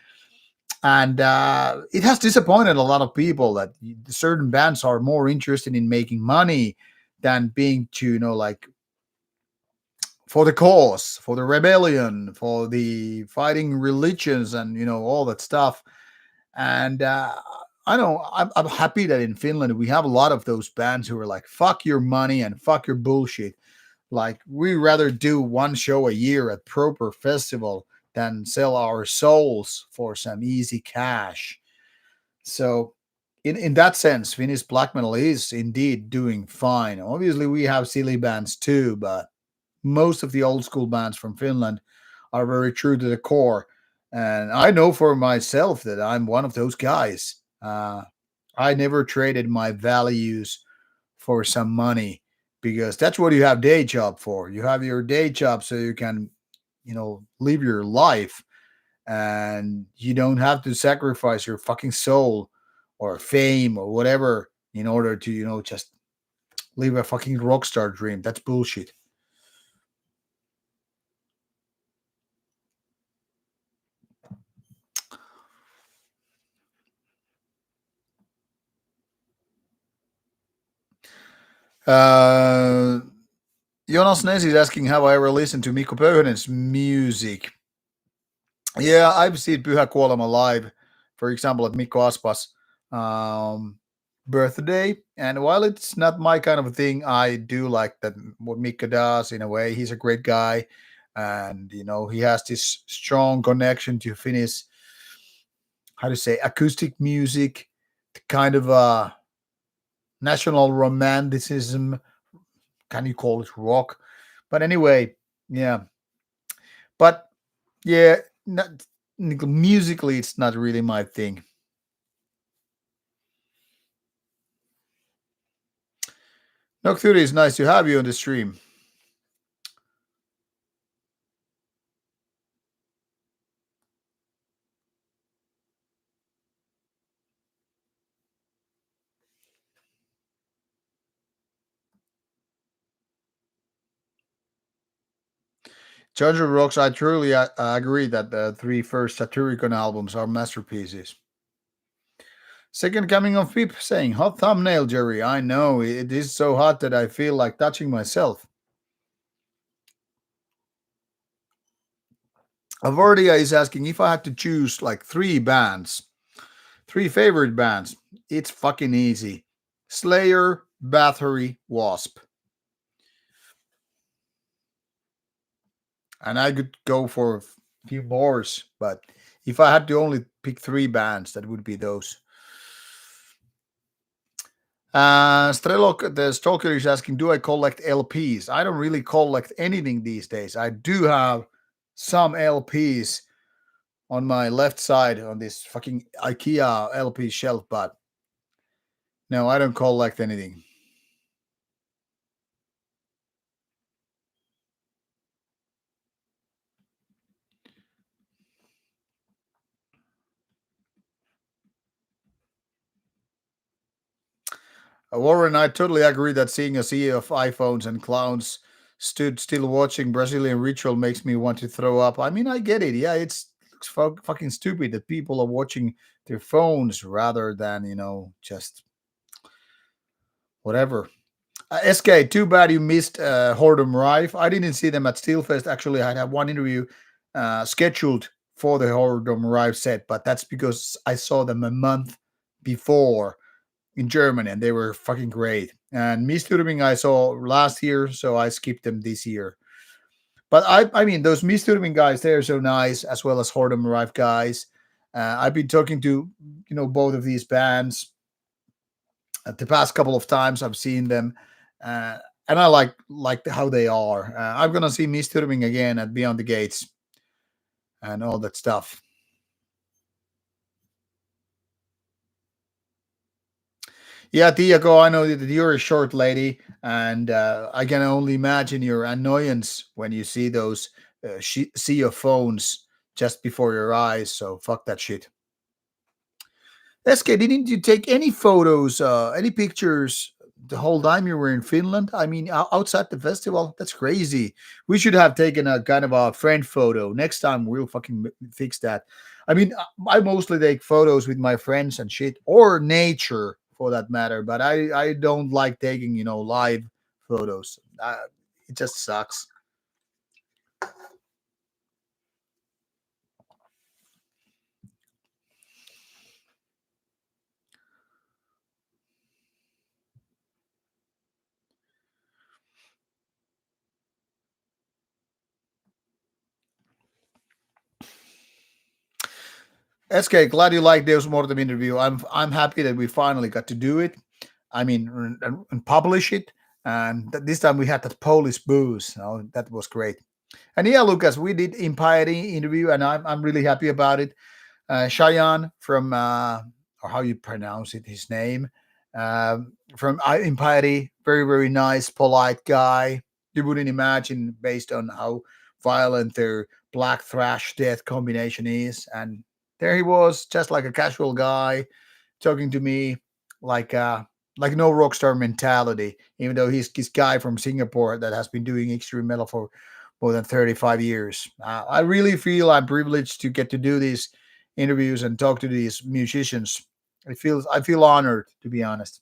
And it has disappointed a lot of people that certain bands are more interested in making money than being to, like, for the cause, for the rebellion, for the fighting religions, and all that stuff. And I know I'm happy that in Finland we have a lot of those bands who are like, "Fuck your money and fuck your bullshit." Like, we rather do one show a year at proper festival than sell our souls for some easy cash. So, in that sense, Finnish black metal is indeed doing fine. Obviously, we have silly bands too, but most of the old school bands from Finland are very true to the core. And I know for myself that I'm one of those guys. I never traded my values for some money because that's what you have day job for. You have your day job so you can, live your life, and you don't have to sacrifice your fucking soul or fame or whatever in order to, just live a fucking rock star dream. That's bullshit. Uh, Jonas Ness is asking, have I ever listened to Mikko Pöyhönen's music? Yeah, I've seen Pyhä Kuolema live, for example, at Mikko Aspas' um, birthday. And while it's not my kind of a thing, I do like that what Mikko does in a way. He's a great guy. And, he has this strong connection to Finnish, how to say, acoustic music, the kind of national romanticism. Can you call it rock? But anyway, yeah. But yeah, not, musically, it's not really my thing. Nocturi, is nice to have you on the stream. Judge of Rocks, I truly agree that the three first Satyricon albums are masterpieces. Second Coming of Pip saying, hot thumbnail, Jerry. I know, it is so hot that I feel like touching myself. Avordia is asking if I had to choose like three bands, three favorite bands. It's fucking easy. Slayer, Bathory, Wasp. And I could go for a few more, but if I had to only pick three bands, that would be those. Strelok, the stalker, is asking, do I collect LPs? I don't really collect anything these days. I do have some LPs on my left side on this fucking IKEA LP shelf, but no, I don't collect anything. Warren, I totally agree that seeing a sea of iPhones and clowns stood still watching Brazilian ritual makes me want to throw up. I mean, I get it. Yeah, it's looks fucking stupid that people are watching their phones rather than, just whatever. SK, too bad you missed Hordem Rife. I didn't see them at Steelfest. Actually, I had one interview scheduled for the Hordem Rife set, but that's because I saw them a month before in Germany, and they were fucking great. And Miss Turbing I saw last year, so I skipped them this year. But I mean, those Misturban guys, they're so nice, as well as Hordem Arrive guys. I've been talking to both of these bands the past couple of times. I've seen them, uh, and I like how they are. I'm gonna see Misturban again at Beyond the Gates and all that stuff. Yeah, Tiago, I know that you're a short lady, and I can only imagine your annoyance when you see those see your phones just before your eyes. So fuck that shit. SK, didn't you take any photos, any pictures the whole time you were in Finland? I mean, outside the festival? That's crazy. We should have taken a kind of a friend photo. Next time we'll fucking fix that. I mean, I mostly take photos with my friends and shit, or nature for that matter. But I don't like taking live photos. It just sucks. SK, glad you liked Deus Mortem interview. I'm happy that we finally got to do it. I mean, and publish it. And this time we had that Polish booze. That was great. And yeah, Lucas, we did Impiety interview, and I'm really happy about it. Cheyenne from, or how you pronounce it, his name, from Impiety, very, very nice, polite guy. You wouldn't imagine based on how violent their black thrash death combination is. And there he was, just like a casual guy, talking to me like like no rock star mentality, even though he's this guy from Singapore that has been doing extreme metal for more than 35 years. I really feel I'm privileged to get to do these interviews and talk to these musicians. I feel honored, to be honest.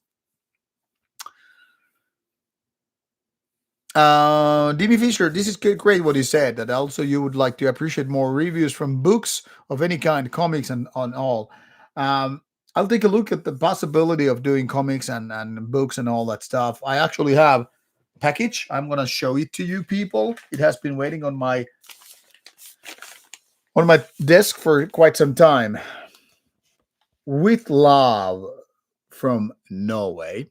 Dimi Fisher, this is great what you said. That also you would like to appreciate more reviews from books of any kind, comics and on all. Um, I'll take a look at the possibility of doing comics and books and all that stuff. I actually have a package. I'm gonna show it to you people. It has been waiting on my desk for quite some time. With love from Norway.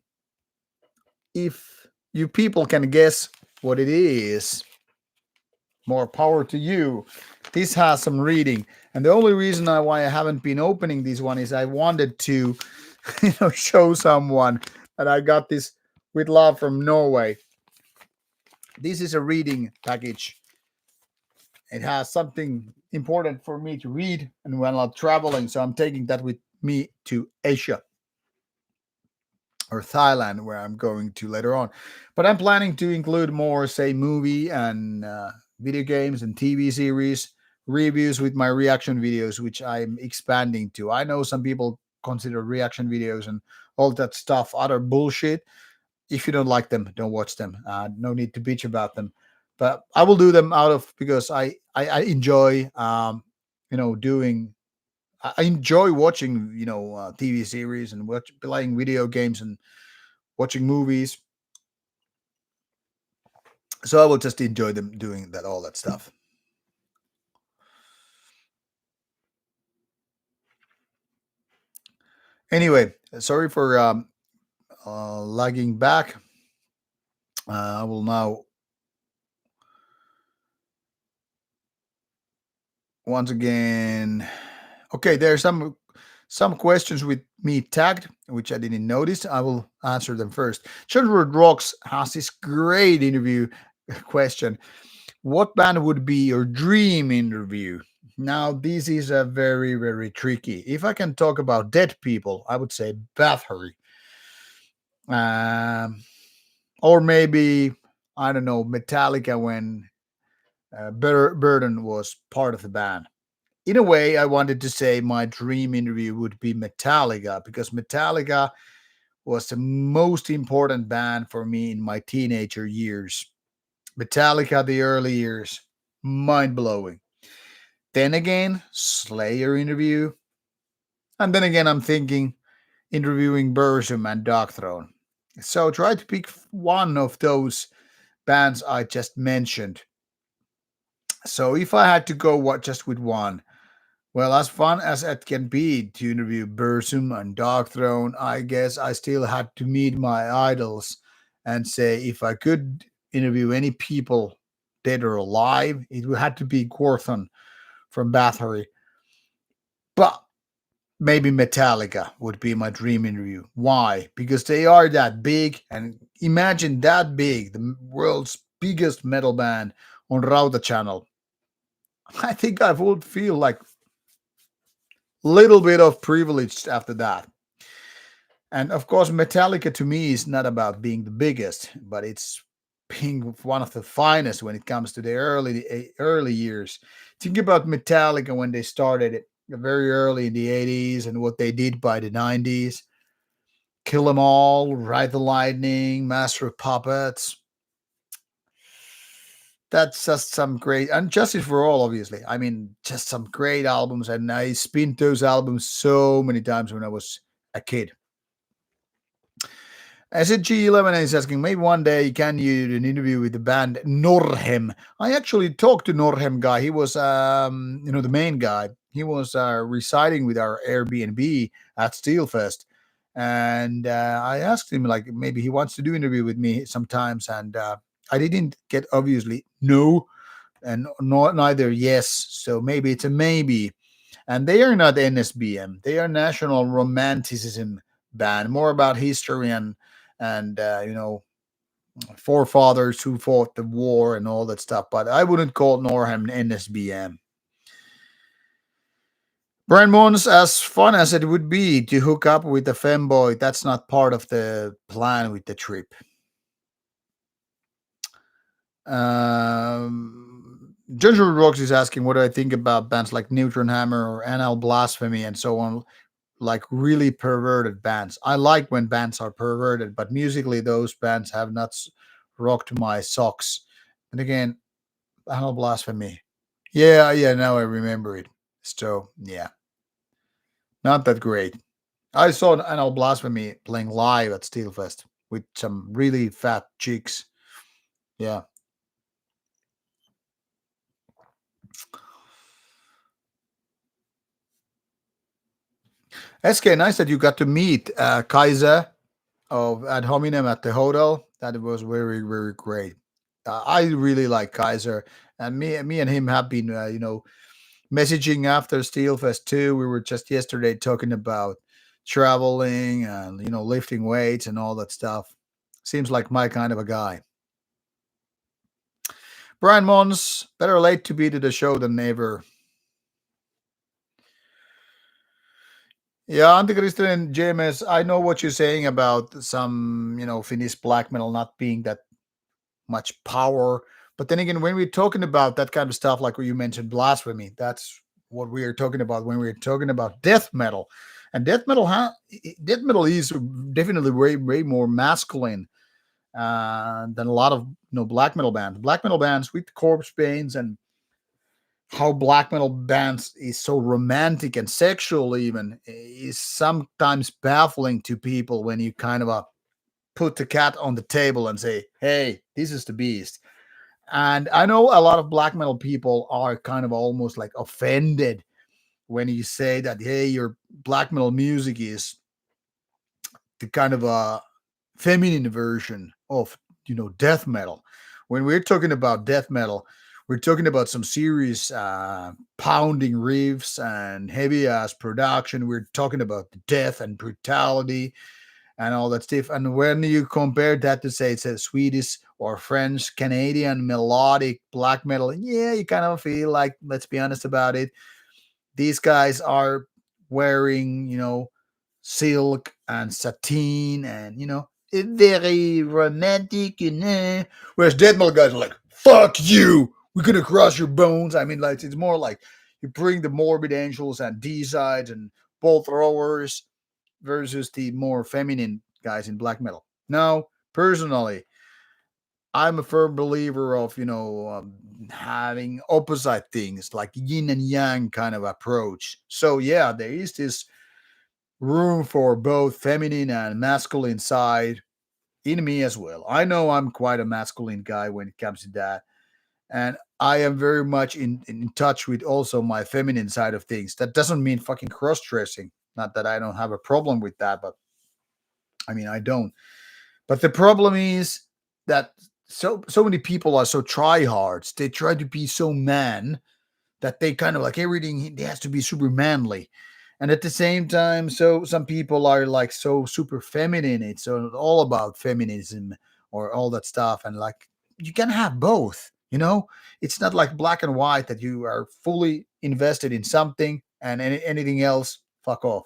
If you people can guess what it is, more power to you. This has some reading, and the only reason why I haven't been opening this one is I wanted to, show someone that I got this with love from Norway. This is a reading package. It has something important for me to read, and when I'm traveling, so I'm taking that with me to Asia or Thailand, where I'm going to later on. But I'm planning to include more, say, movie and video games and TV series reviews with my reaction videos, which I'm expanding to. I know some people consider reaction videos and all that stuff utter bullshit. If you don't like them, don't watch them. No need to bitch about them. But I will do them out of because I enjoy doing I enjoy watching TV series and playing video games and watching movies. So I will just enjoy them doing that all that stuff. Anyway, sorry for lagging back. I will now once again. Okay, there are some questions with me tagged, which I didn't notice. I will answer them first. Sherwood Rocks has this great interview question. What band would be your dream interview? Now, this is a very, very tricky. If I can talk about dead people, I would say Bathory. Um, or maybe, I don't know, Metallica when Burden was part of the band. In a way, I wanted to say my dream interview would be Metallica because Metallica was the most important band for me in my teenager years. Metallica, the early years, mind blowing. Then again, Slayer interview. And then again, I'm thinking interviewing Burzum and Dark Throne. So try to pick one of those bands I just mentioned. So if I had to go what just with one, well, as fun as it can be to interview Bursum and Darkthrone, I guess I still had to meet my idols and say if I could interview any people dead or alive, it would have to be Gorthon from Bathory. But maybe Metallica would be my dream interview. Why? Because they are that big, and imagine that big, the world's biggest metal band on Rauta channel. I think I would feel like little bit of privilege after that. And of course, Metallica to me is not about being the biggest, but it's being one of the finest when it comes to the early years. Think about Metallica when they started it very early in the 80s and what they did by the 90s. Kill 'Em All, Ride the Lightning, Master of Puppets. That's just some great, and Justice for All, obviously. I mean, just some great albums, and I spent those albums so many times when I was a kid. SG11 is asking, maybe one day can you do an interview with the band Norhem? I actually talked to Norhem guy. He was, the main guy. He was residing with our Airbnb at Steelfest, and I asked him like maybe he wants to do interview with me sometimes, and I didn't get obviously no, and neither yes. So maybe it's a maybe. And they are not NSBM. They are National Romanticism band, more about history and forefathers who fought the war and all that stuff. But I wouldn't call Norham NSBM. Brian Mons, as fun as it would be to hook up with the femboy, that's not part of the plan with the trip. Ginger Rocks is asking, what do I think about bands like Neutron Hammer or Anal Blasphemy and so on? Like really perverted bands. I like when bands are perverted, but musically those bands have not rocked my socks. And again, Anal Blasphemy. Yeah, yeah, now I remember it. So yeah, not that great. I saw Anal Blasphemy playing live at Steelfest with some really fat chicks. Yeah. SK, nice that you got to meet Kaiser of Ad Hominem at the hotel. That was very, very great. I really like Kaiser, and me and him have been, messaging after Steelfest too. We were just yesterday talking about traveling and lifting weights and all that stuff. Seems like my kind of a guy. Brian Mons, better late to be to the show than never. Yeah, Antichristen and JMS, I know what you're saying about some, Finnish black metal not being that much power. But then again, when we're talking about that kind of stuff, like what you mentioned, blasphemy, that's what we are talking about when we're talking about death metal. And death metal is definitely way, way more masculine than a lot of black metal bands. Black metal bands with corpse pains and how black metal bands is so romantic and sexual even is sometimes baffling to people when you kind of put the cat on the table and say, hey, this is the beast. And I know a lot of black metal people are kind of almost like offended when you say that, hey, your black metal music is the kind of a feminine version of, death metal. When we're talking about death metal, we're talking about some serious pounding riffs and heavy ass production. We're talking about the death and brutality and all that stuff. And when you compare that to say it's a Swedish or French, Canadian melodic black metal, yeah, you kind of feel like, let's be honest about it, these guys are wearing, silk and sateen and, very romantic, Whereas death metal guys are like, fuck you, we're gonna crush your bones. I mean, like, it's more like you bring the morbid angels and D-sides and ball throwers versus the more feminine guys in black metal. Now, personally, I'm a firm believer of having opposite things like yin and yang kind of approach. So yeah, there is this room for both feminine and masculine side in me as well. I know I'm quite a masculine guy when it comes to that, and I am very much in touch with also my feminine side of things. That doesn't mean fucking cross dressing. Not that I don't have a problem with that, but I mean I don't. But the problem is that so many people are so tryhards. They try to be so man that they kind of like everything has to be super manly. And at the same time, so some people are like so super feminine. It's all about feminism or all that stuff. And like you can have both, you know? It's not like black and white that you are fully invested in something and anything else, fuck off.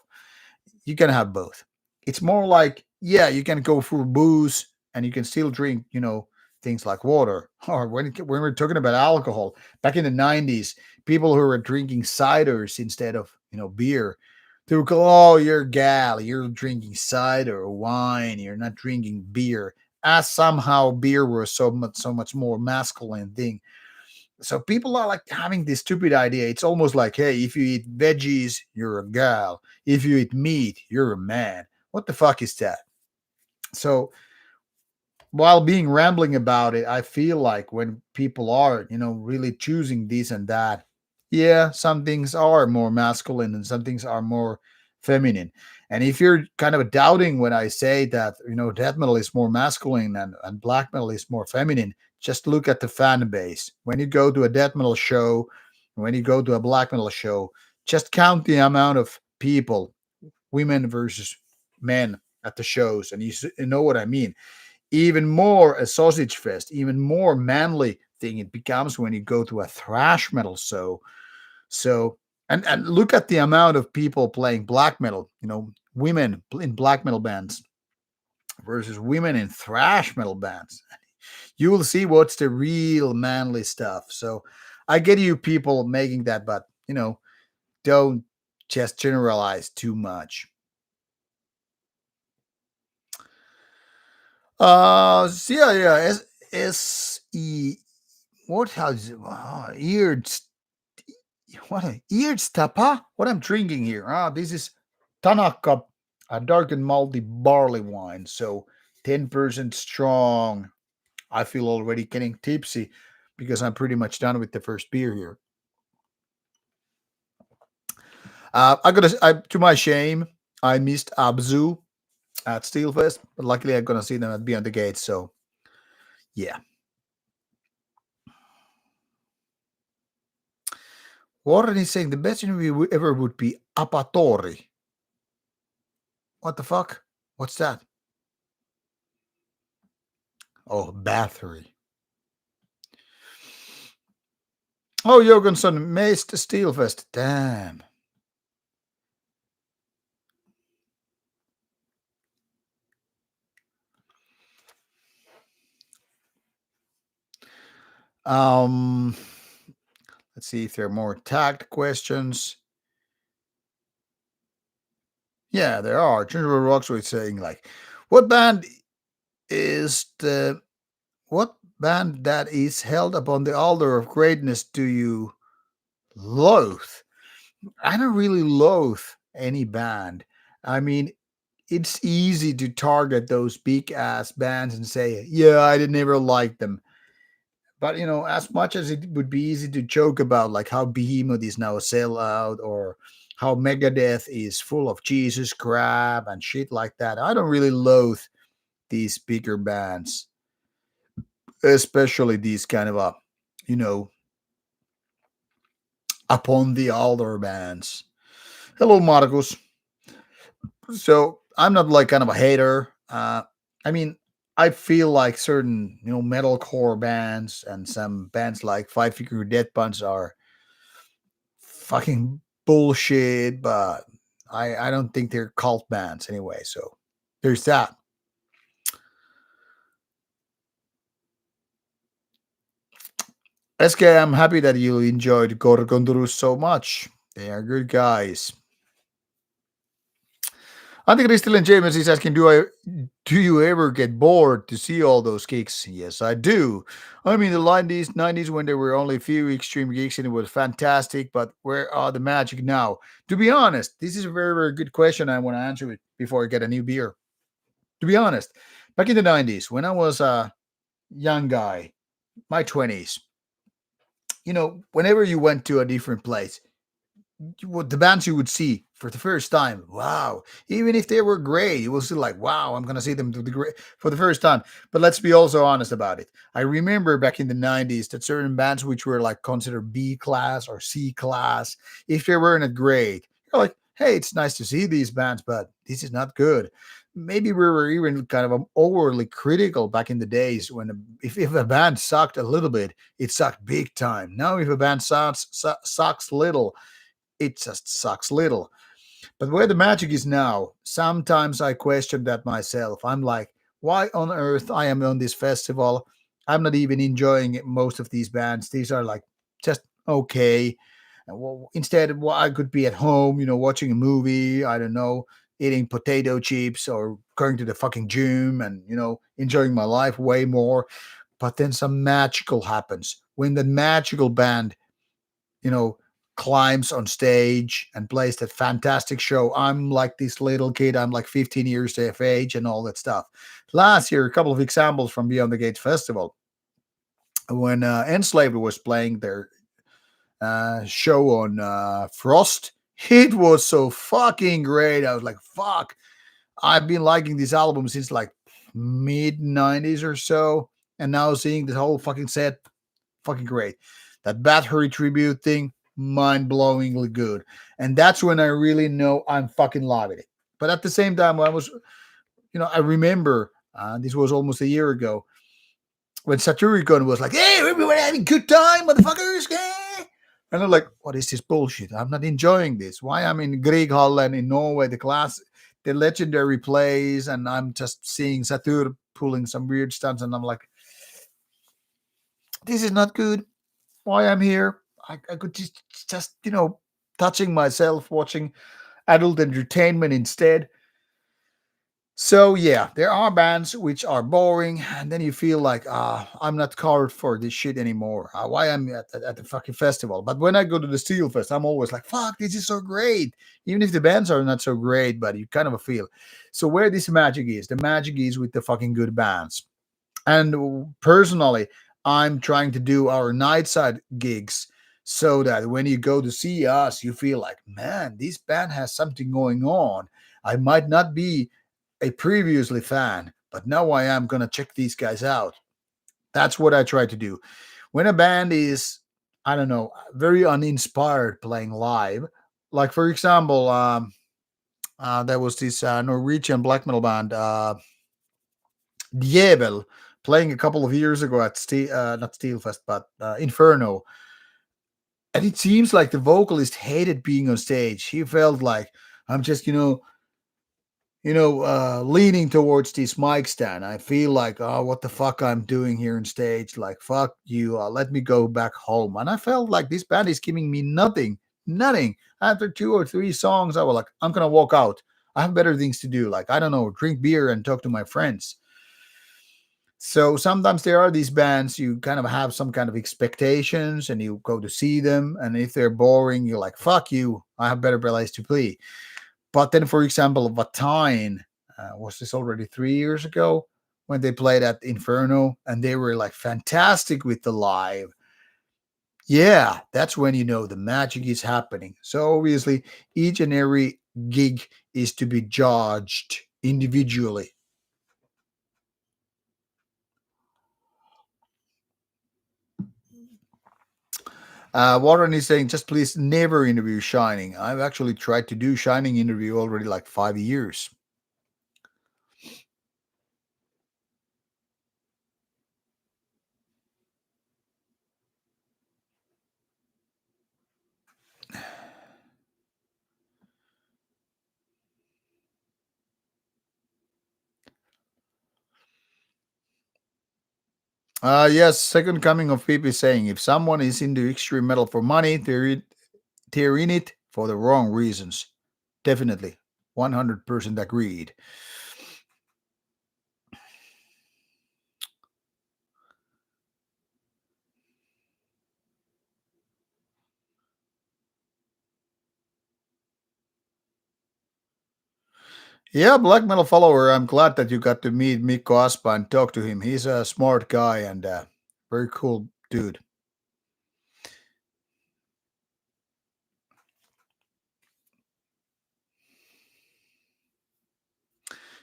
You can have both. It's more like, yeah, you can go for booze and you can still drink, things like water. Or when we're talking about alcohol, back in the 90s, people who were drinking ciders instead of, beer, they would go, oh, you're a gal, you're drinking cider or wine, you're not drinking beer. As somehow beer was so much more masculine thing. So people are like having this stupid idea. It's almost like, hey, if you eat veggies, you're a gal. If you eat meat, you're a man. What the fuck is that? So while being rambling about it, I feel like when people are, really choosing this and that, yeah, some things are more masculine and some things are more feminine. And if you're kind of doubting when I say that, death metal is more masculine and black metal is more feminine, just look at the fan base. When you go to a death metal show, when you go to a black metal show, just count the amount of people, women versus men at the shows, and you know what I mean. Even more a sausage fest, even more manly thing it becomes when you go to a thrash metal so and look at the amount of people playing black metal, women in black metal bands versus women in thrash metal bands. You will see what's the real manly stuff. So I get you people making that, but don't just generalize too much. Yeah, S E, what has eared eared stapa? What I'm drinking here? This is Tanaka, a dark and malty barley wine. So 10% strong. I feel already getting tipsy because I'm pretty much done with the first beer here. To my shame, I missed Abzu at Steelfest, but luckily I'm gonna see them at Beyond the Gates. So yeah. Warren is saying the best interview ever would be Apatori. What the fuck? What's that? Oh, Bathory. Oh, Jorgensen maced Steelfest. Damn. Um, let's see if there are more tagged questions. Yeah, there are. Gingerbread Rockswood saying like, what band is the what band that is held upon the altar of greatness do you loathe? I don't really loathe any band. I mean, it's easy to target those big ass bands and say, yeah, I did never like them. But as much as it would be easy to joke about like how Behemoth is now a sellout or how Megadeth is full of Jesus crap and shit like that, I don't really loathe these bigger bands, especially these kind of you know, upon the altar bands. Hello, Marcus. So I'm not like kind of a hater. I mean, I feel like certain metalcore bands and some bands like Five Finger Death Punch are fucking bullshit, but I don't think they're cult bands anyway. So there's that. SK, I'm happy that you enjoyed Gorgondurus so much. They are good guys. I think Crystal and James is asking, do you ever get bored to see all those gigs? Yes, I do. I mean, the 90s when there were only a few extreme gigs and it was fantastic, but where are the magic now? To be honest, this is a very, very good question. I want to answer it before I get a new beer. To be honest, back in the 90s, when I was a young guy, my 20s, whenever you went to a different place, what the bands you would see for the first time. Wow. Even if they were great, you will still like, wow, I'm gonna see them for the first time. But let's be also honest about it. I remember back in the 90s that certain bands which were like considered B class or C class, if they weren't great, you're like, hey, it's nice to see these bands, but this is not good. Maybe we were even kind of overly critical back in the days when if a band sucked a little bit, it sucked big time. Now, if a band sucks little, it just sucks little. But where the magic is now, sometimes I question that myself. I'm like, why on earth I am on this festival? I'm not even enjoying most of these bands. These are like just okay. Well, instead, well, I could be at home, watching a movie. I don't know, eating potato chips or going to the fucking gym and enjoying my life way more. But then some magical happens when the magical band you know, climbs on stage and plays that fantastic show. I'm like this little kid. I'm like 15 years of age and all that stuff. Last year, a couple of examples from Beyond the Gates Festival. When Enslaved was playing their show on Frost, it was so fucking great. I was like, fuck. I've been liking this album since like mid 90s or so. And now seeing this whole fucking set, fucking great. That Battery tribute thing, mind blowingly good. And that's when I really know I'm fucking loving it. But at the same time, I remember this was almost a year ago when Saturicon was like, hey, everyone having a good time, motherfuckers. Yeah. And I'm like, what is this bullshit? I'm not enjoying this. Why I'm in Grieghallen in Norway, the legendary plays, and I'm just seeing Satur pulling some weird stunts, and I'm like, this is not good. Why I'm here. I could just touching myself, watching adult entertainment instead. So yeah, there are bands which are boring, and then you feel like I'm not covered for this shit anymore. Why I'm at the fucking festival? But when I go to the Steel Fest, I'm always like, fuck, this is so great. Even if the bands are not so great, but you kind of feel. So where this magic is, the magic is with the fucking good bands. And personally, I'm trying to do our nightside gigs so that when you go to see us, you feel like, man, this band has something going on. I might not be a previously fan, but now I am going to check these guys out. That's what I try to do. When a band is, I don't know, very uninspired playing live, like for example, there was this Norwegian black metal band, Djevel, playing a couple of years ago at not Steelfest, but Inferno. And it seems like the vocalist hated being on stage. He felt like I'm just, leaning towards this mic stand. I feel like, oh, what the fuck I'm doing here on stage? Like, fuck you. Let me go back home. And I felt like this band is giving me nothing. After 2 or 3 songs, I was like, I'm gonna walk out. I have better things to do. Like, I don't know, drink beer and talk to my friends. So sometimes there are these bands you kind of have some kind of expectations and you go to see them. And if they're boring, you're like, fuck you. I have better place to play. But then, for example, Vatine, was this already 3 years ago when they played at Inferno and they were like fantastic with the live. Yeah, that's when you know the magic is happening. So obviously, each and every gig is to be judged individually. Warren is saying, just please never interview Shining. I've actually tried to do Shining interview already like 5 years. Yes, second coming of Pip is saying, if someone is into extreme metal for money, they're in it for the wrong reasons. Definitely. 100% agreed. Yeah, black metal follower. I'm glad that you got to meet Mikko Aspa and talk to him. He's a smart guy and very cool dude.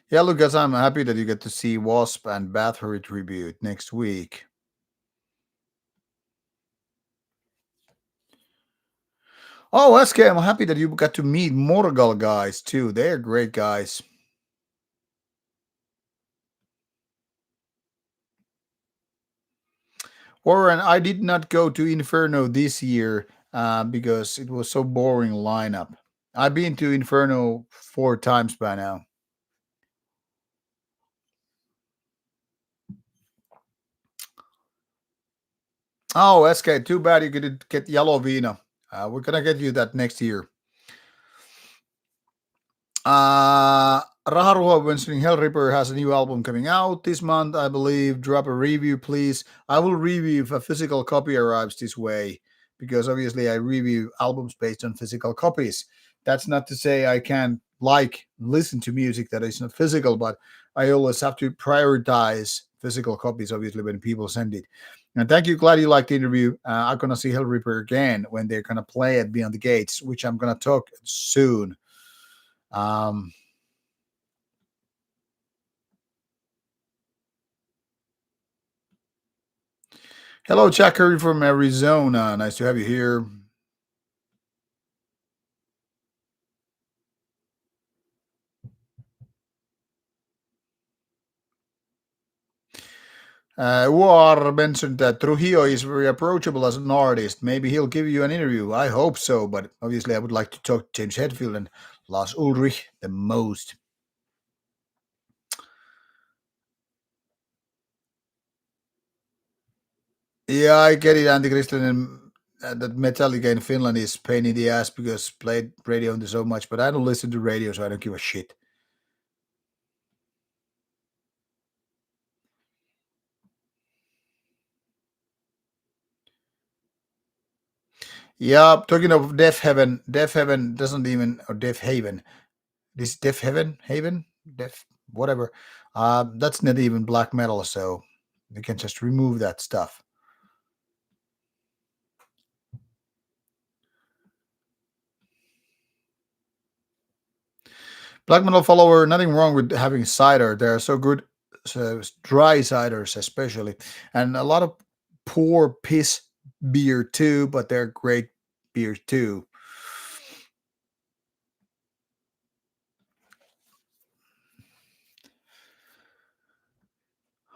Yeah, Lucas, I'm happy that you get to see Wasp and Bathory tribute next week. Oh, SK, I'm happy that you got to meet Morgal guys too. They're great guys. Warren, I did not go to Inferno this year because it was so boring lineup. I've been to Inferno 4 times by now. Oh, SK, too bad you couldn't get Yellow Vina. We're gonna get you that next year. Raharuha mentioning Hellripper has a new album coming out this month, I believe. Drop a review, please. I will review if a physical copy arrives this way, because obviously I review albums based on physical copies. That's not to say I can't listen to music that is not physical, but I always have to prioritize physical copies, obviously, when people send it. And thank you, glad you liked the interview. I'm gonna see Hellripper again when they're gonna play at Beyond the Gates, which I'm gonna talk soon. Um, Hello, Jack Curry from Arizona. Nice to have you here. Uar mentioned that Trujillo is very approachable as an artist. Maybe he'll give you an interview. I hope so, but obviously I would like to talk to James Hetfield and Lars Ulrich the most. Yeah, I get it, Antichristen, and that Metallica in Finland is pain in the ass because played radio on so much, but I don't listen to radio, so I don't give a shit. Yeah, talking of Deaf Heaven doesn't even, or Deaf Haven. This Deaf Heaven, Deaf, whatever. That's not even black metal, so we can just remove that stuff. Black metal follower, nothing wrong with having cider. They are so good, so dry ciders especially, and a lot of poor piss beer too, but they're great beer too.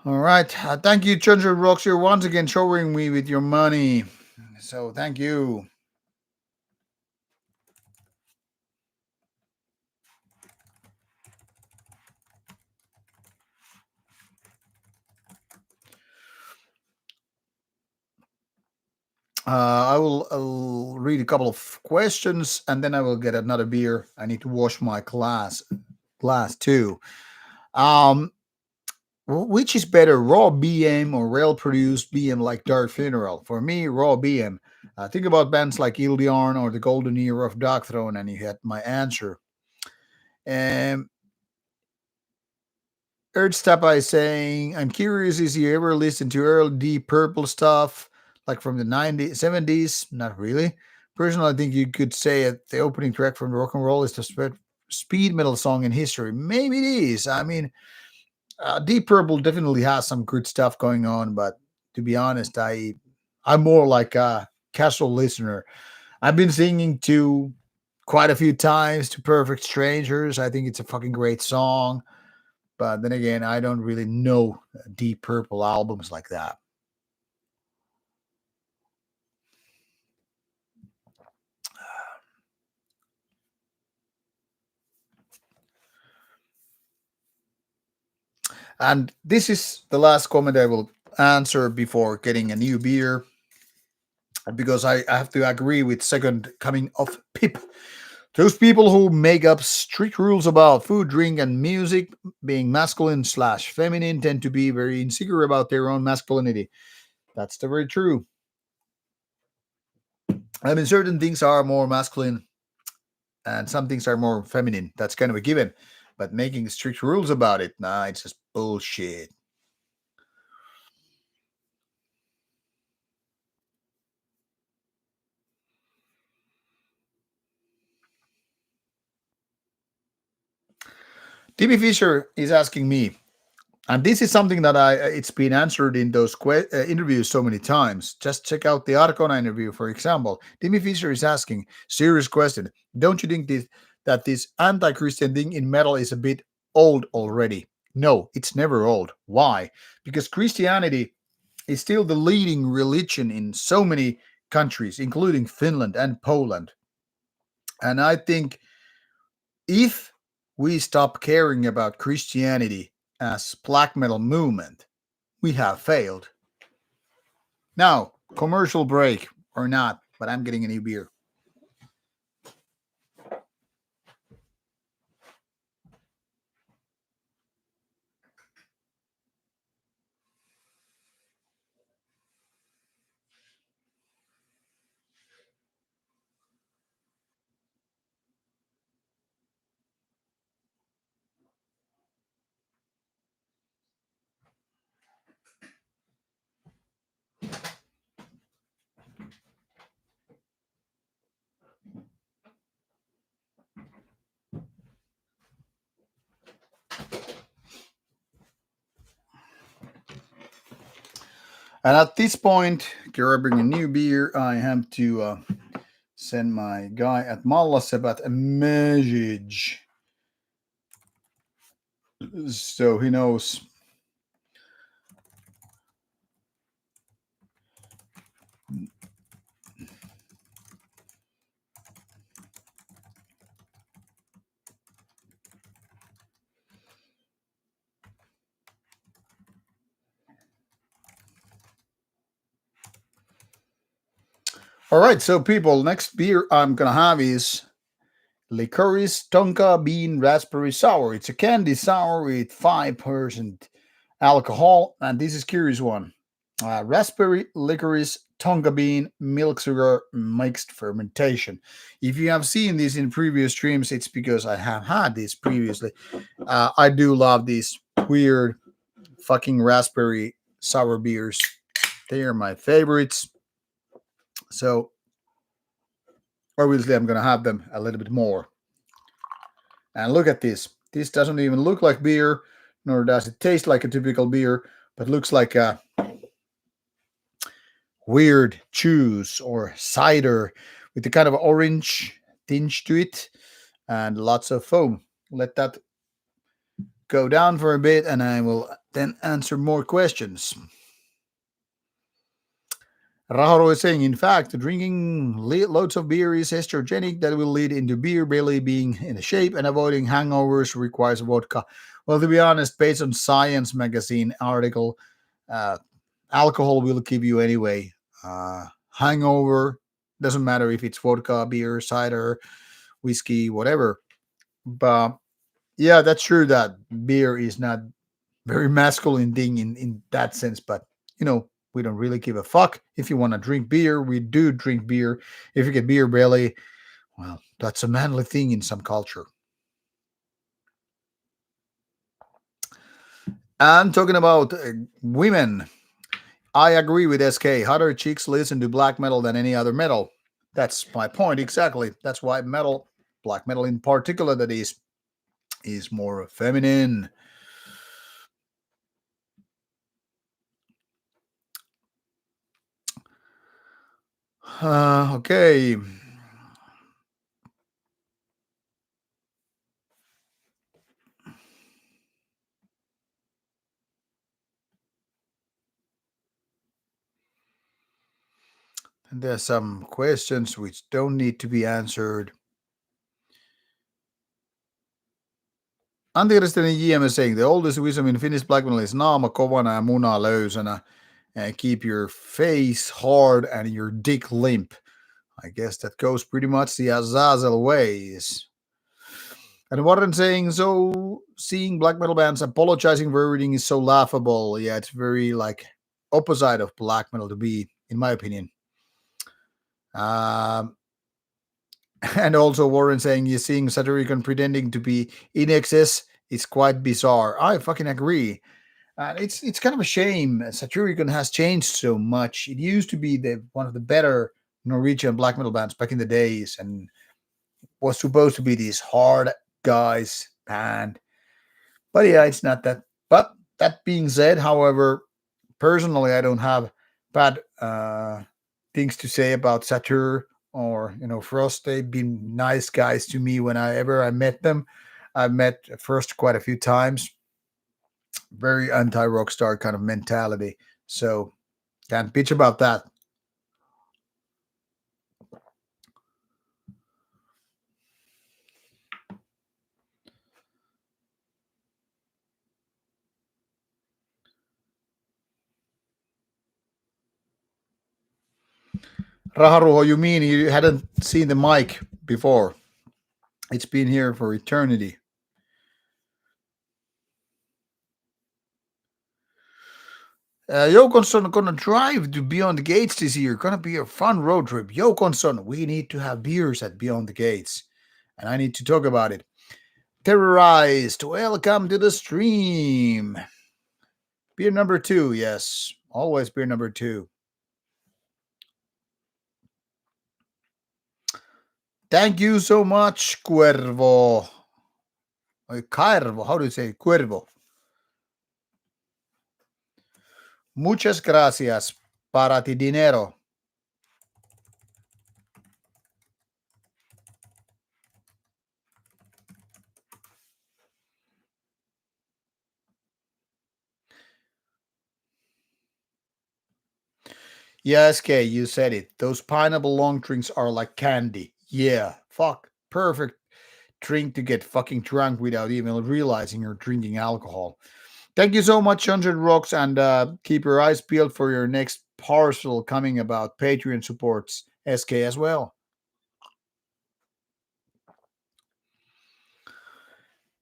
All right, thank you, Chunger Rocks. You're once again showing me with your money, so thank you. I'll read a couple of questions and then I will get another beer. I need to wash my glass too. Um, which is better, raw BM or rail produced BM like Dark Funeral? For me, raw BM. Think about bands like Ildiarn or the Golden Era of Dark Throne, and you had my answer. Um, Urge Stapa is saying, I'm curious, is you ever listen to early Deep Purple stuff, like from the 90s, 70s? Not really. Personally, I think you could say it, the opening track from rock and roll is the speed metal song in history. Maybe it is. I mean, Deep Purple definitely has some good stuff going on, but to be honest, I'm more like a casual listener. I've been singing to quite a few times to Perfect Strangers. I think it's a fucking great song. But then again, I don't really know Deep Purple albums like that. And this is the last comment I will answer before getting a new beer, because I have to agree with second coming of Pip. Those people who make up strict rules about food, drink, and music being masculine slash feminine tend to be very insecure about their own masculinity. That's the very true. I mean, certain things are more masculine and some things are more feminine. That's kind of a given. But making strict rules about it, nah, it's just bullshit. Timmy Fisher is asking me, and this is something that it's been answered in those interviews so many times. Just check out the Arcona interview, for example. Timmy Fisher is asking, serious question. Don't you think that this anti-Christian thing in metal is a bit old already? No, it's never old. Why? Because Christianity is still the leading religion in so many countries, including Finland and Poland. And I think if we stop caring about Christianity as black metal movement, we have failed. Now, commercial break or not, but I'm getting a new beer. And at this point, grabbing a new beer, I have to send my guy at Mallasebat a message so he knows. All right, so people, next beer I'm gonna have is Licorice Tonka Bean Raspberry Sour. It's a candy sour with 5% alcohol, and this is curious one. Raspberry, licorice, tonka bean, milk sugar, mixed fermentation. If you have seen this in previous streams, it's because I have had this previously. I do love these weird fucking raspberry sour beers. They are my favorites. So obviously I'm gonna have them a little bit more. And look at this. This doesn't even look like beer, nor does it taste like a typical beer, but looks like a weird juice or cider with the kind of orange tinge to it and lots of foam. Let that go down for a bit and I will then answer more questions. Rahoro is saying, in fact, drinking loads of beer is estrogenic that will lead into beer belly being in a shape and avoiding hangovers requires vodka. Well, to be honest, based on Science magazine article, alcohol will give you anyway. Hangover, doesn't matter if it's vodka, beer, cider, whiskey, whatever. But yeah, that's true that beer is not very masculine thing in that sense, but you know, we don't really give a fuck. If you want to drink beer, we do drink beer. If you get beer belly, well, that's a manly thing in some culture. And talking about women, I agree with SK. Hotter chicks listen to black metal than any other metal. That's my point exactly. That's why metal, black metal in particular, that is more feminine. Okay. And there's some questions which don't need to be answered. Antikristillinen JM is saying the oldest wisdom in Finnish black metal is naama kovana ja muna löysänä. And keep your face hard and your dick limp. I guess that goes pretty much the Azazel ways. And Warren saying, so seeing black metal bands apologizing for everything is so laughable. Yeah, it's very like opposite of black metal to be, in my opinion. Um, and also Warren saying you're seeing Satyricon pretending to be in excess is quite bizarre. I fucking agree. And it's kind of a shame. Satyricon has changed so much. It used to be one of the better Norwegian black metal bands back in the days, and was supposed to be this hard guys band. But yeah, it's not that. But that being said, however, personally, I don't have bad things to say about Satur or Frost. They've been nice guys to me whenever I met them. I've met Frost quite a few times. Very anti rockstar kind of mentality. So can't bitch about that. Raharuho, you mean you hadn't seen the mic before? It's been here for eternity. Jokonson gonna drive to Beyond the Gates this year. Gonna be a fun road trip. Jokonson, we need to have beers at Beyond the Gates, and I need to talk about it. Terrorized, welcome to the stream. Beer number two, yes, always beer number two. Thank you so much, Cuervo. Cuervo, how do you say Cuervo? Muchas gracias para ti dinero. Yes, Kay, you said it. Those pineapple long drinks are like candy. Yeah, fuck. Perfect drink to get fucking drunk without even realizing you're drinking alcohol. Thank you so much, 100 Rocks, and keep your eyes peeled for your next parcel coming about Patreon supports SK as well.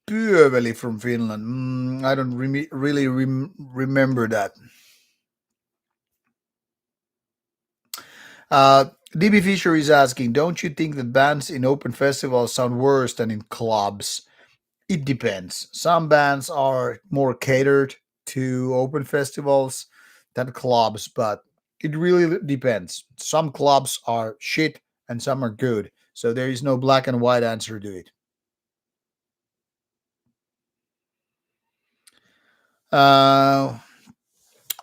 Pyöveli from Finland. I don't really remember that. DB Fisher is asking, don't you think that bands in open festivals sound worse than in clubs? It depends. Some bands are more catered to open festivals than clubs, but it really depends. Some clubs are shit and some are good. So there is no black and white answer to it. Uh,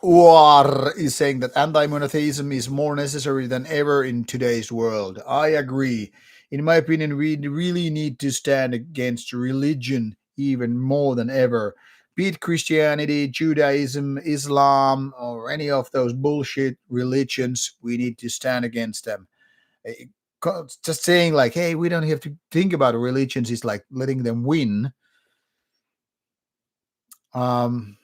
War is saying that anti-monotheism is more necessary than ever in today's world. I agree. In my opinion, we really need to stand against religion even more than ever. Be it Christianity, Judaism, Islam, or any of those bullshit religions, we need to stand against them. Eh, Just saying, like, hey, we don't have to think about religions is like letting them win. Um,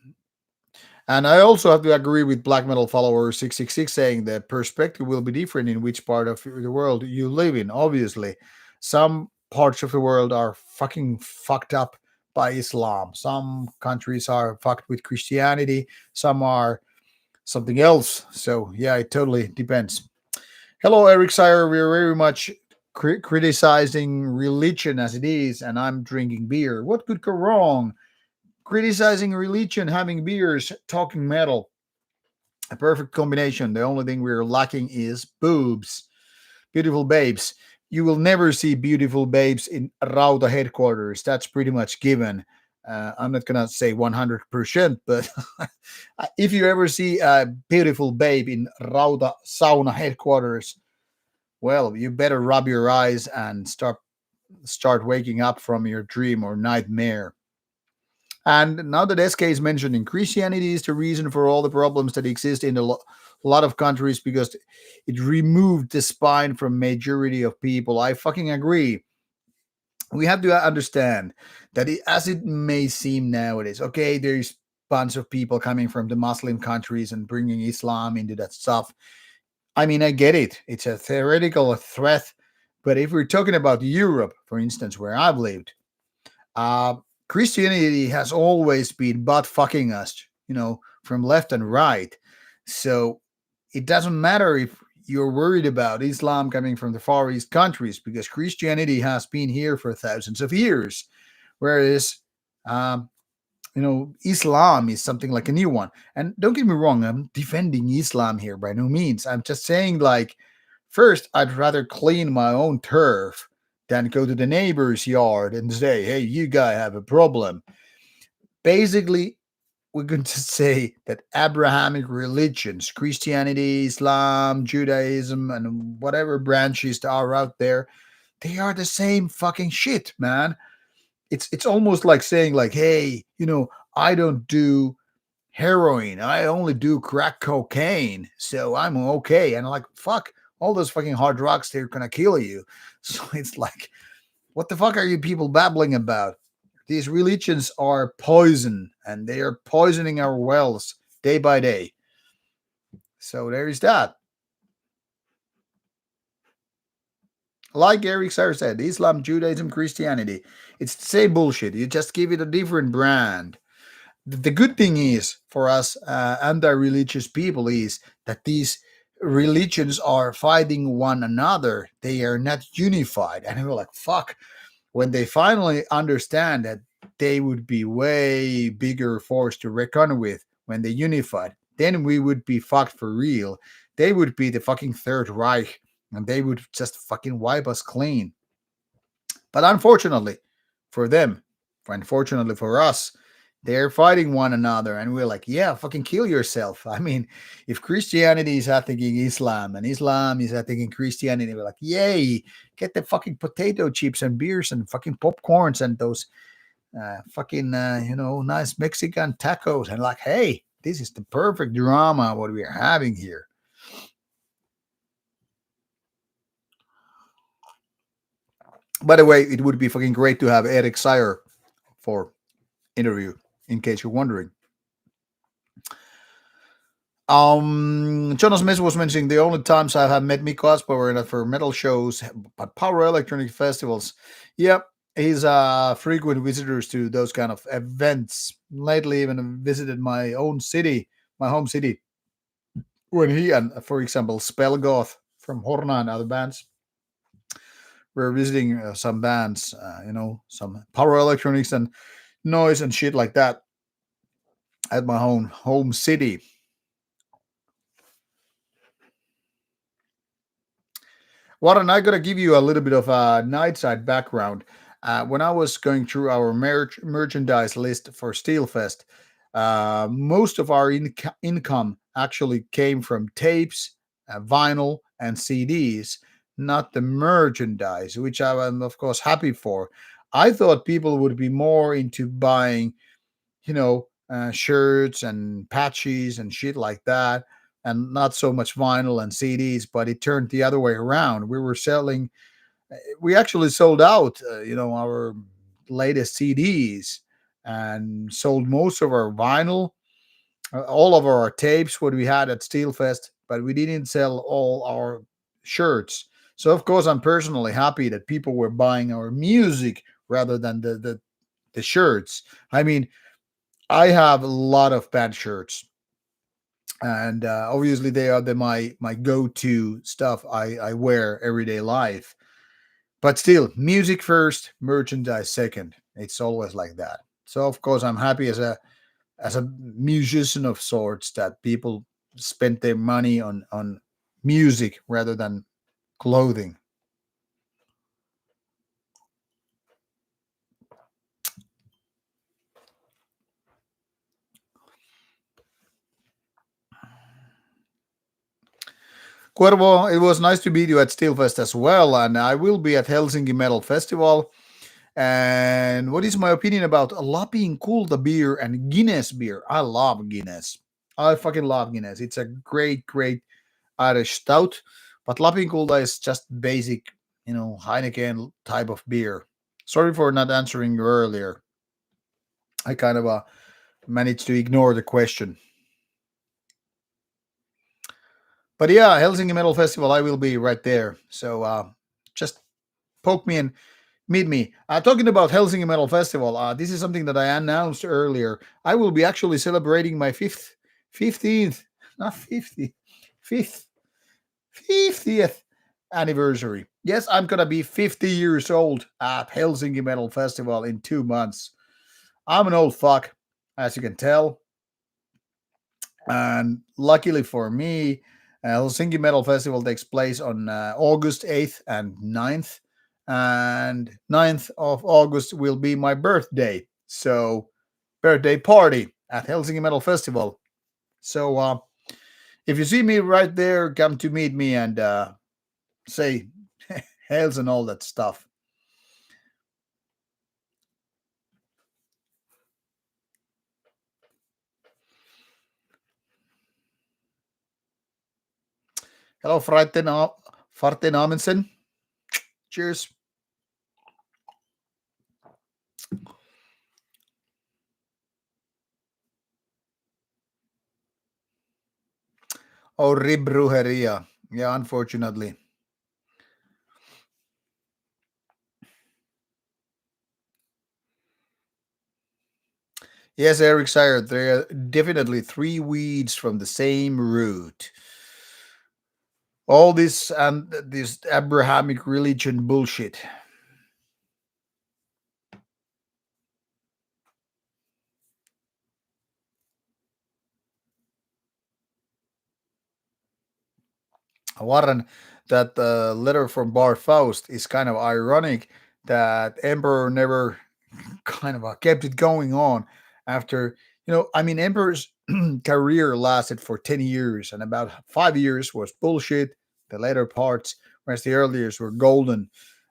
And I also have to agree with Black Metal Follower 666 saying that perspective will be different in which part of the world you live in. Obviously, some parts of the world are fucking fucked up by Islam. Some countries are fucked with Christianity. Some are something else. So, yeah, it totally depends. Hello, Eric Sire. We're very much criticizing religion as it is, and I'm drinking beer. What could go wrong? Criticizing religion, having beers, talking metal. A perfect combination. The only thing we're lacking is boobs. Beautiful babes. You will never see beautiful babes in Rauta headquarters. That's pretty much given. I'm not gonna say 100%, but if you ever see a beautiful babe in Rauta sauna headquarters, well, you better rub your eyes and start waking up from your dream or nightmare. And now that SK is mentioning, Christianity is the reason for all the problems that exist in a lot of countries because it removed the spine from majority of people. I fucking agree. We have to understand that as it may seem nowadays, okay, there's bunch of people coming from the Muslim countries and bringing Islam into that stuff. I mean, I get it. It's a theoretical threat. But if we're talking about Europe, for instance, where I've lived, uh, Christianity has always been butt fucking us, from left and right. So it doesn't matter if you're worried about Islam coming from the Far East countries because Christianity has been here for thousands of years. Whereas, um, Islam is something like a new one. And don't get me wrong, I'm defending Islam here by no means. I'm just saying, like, first, I'd rather clean my own turf than go to the neighbor's yard and say, hey, you guy have a problem. Basically, we can just say that Abrahamic religions, Christianity, Islam, Judaism, and whatever branches are out there, they are the same fucking shit, man. It's almost like saying like, hey, I don't do heroin. I only do crack cocaine, so I'm okay. And I'm like, fuck, all those fucking hard drugs, they're gonna kill you. So it's like, what the fuck are you people babbling about? These religions are poison, and they are poisoning our wells day by day. So there is that. Like Eric Sayer said, Islam, Judaism, Christianity, it's the same bullshit. You just give it a different brand. The good thing is for us anti-religious people is that these religions are fighting one another. They are not unified, and we're like, fuck. When they finally understand that they would be way bigger force to reckon with when they unified, then we would be fucked for real. They would be the fucking Third Reich, and they would just fucking wipe us clean. But unfortunately for them, unfortunately for us, they're fighting one another, and we're like, yeah, fucking kill yourself. I mean, if Christianity is attacking Islam and Islam is attacking Christianity, we're like, yay, get the fucking potato chips and beers and fucking popcorns and those fucking, nice Mexican tacos. And like, hey, this is the perfect drama what we are having here. By the way, it would be fucking great to have Eric Sayer for interview, in case you're wondering. Jonas Smith was mentioning the only times I have met Mikko Aspa were not for metal shows, but power electronic festivals. Yep, he's frequent visitors to those kind of events. Lately, even visited my own city, my home city, when he and, for example, Spellgoth from Horna and other bands were visiting some bands, some power electronics and noise and shit like that at my own home city. Warren, I gotta give you a little bit of a nightside background. When I was going through our merchandise list for Steelfest, most of our income actually came from tapes, vinyl, and CDs, not the merchandise, which I am, of course, happy for. I thought people would be more into buying, shirts and patches and shit like that, and not so much vinyl and CDs, but it turned the other way around. We actually sold out, our latest CDs, and sold most of our vinyl, all of our tapes, what we had at Steelfest, but we didn't sell all our shirts. So, of course, I'm personally happy that people were buying our music rather than the shirts. I mean, I have a lot of band shirts, and obviously they are my go-to stuff I wear everyday life. But still, music first, merchandise second. It's always like that. So of course I'm happy as a musician of sorts that people spend their money on music rather than clothing. Cuervo, it was nice to meet you at Steelfest as well, and I will be at Helsinki Metal Festival. And what is my opinion about Lapin Kulta beer and Guinness beer? I love Guinness. I fucking love Guinness. It's a great, great Irish stout. But Lapin Kulta is just basic, Heineken type of beer. Sorry for not answering you earlier. I kind of managed to ignore the question. But yeah, Helsinki Metal Festival, I will be right there. So just poke me and meet me. Talking about Helsinki Metal Festival, this is something that I announced earlier. I will be actually celebrating my 15th, not 50, 5th, 50th anniversary. Yes, I'm going to be 50 years old at Helsinki Metal Festival in 2 months. I'm an old fuck, as you can tell. And luckily for me, Helsinki Metal Festival takes place on August 8th and 9th. And 9th of August will be my birthday. So birthday party at Helsinki Metal Festival. So if you see me right there, come to meet me and say hails and all that stuff. Hello, Farten Amundsen. Cheers. Oh, Rib Brujeria. Yeah, unfortunately. Yes, Eric Sire, there are definitely three weeds from the same root. All this and this Abrahamic religion bullshit. Warren, that letter from Bar Faust is kind of ironic that Emperor never kind of kept it going on after, I mean, Emperor's career lasted for 10 years and about 5 years was bullshit, the later parts, whereas the earliers were golden.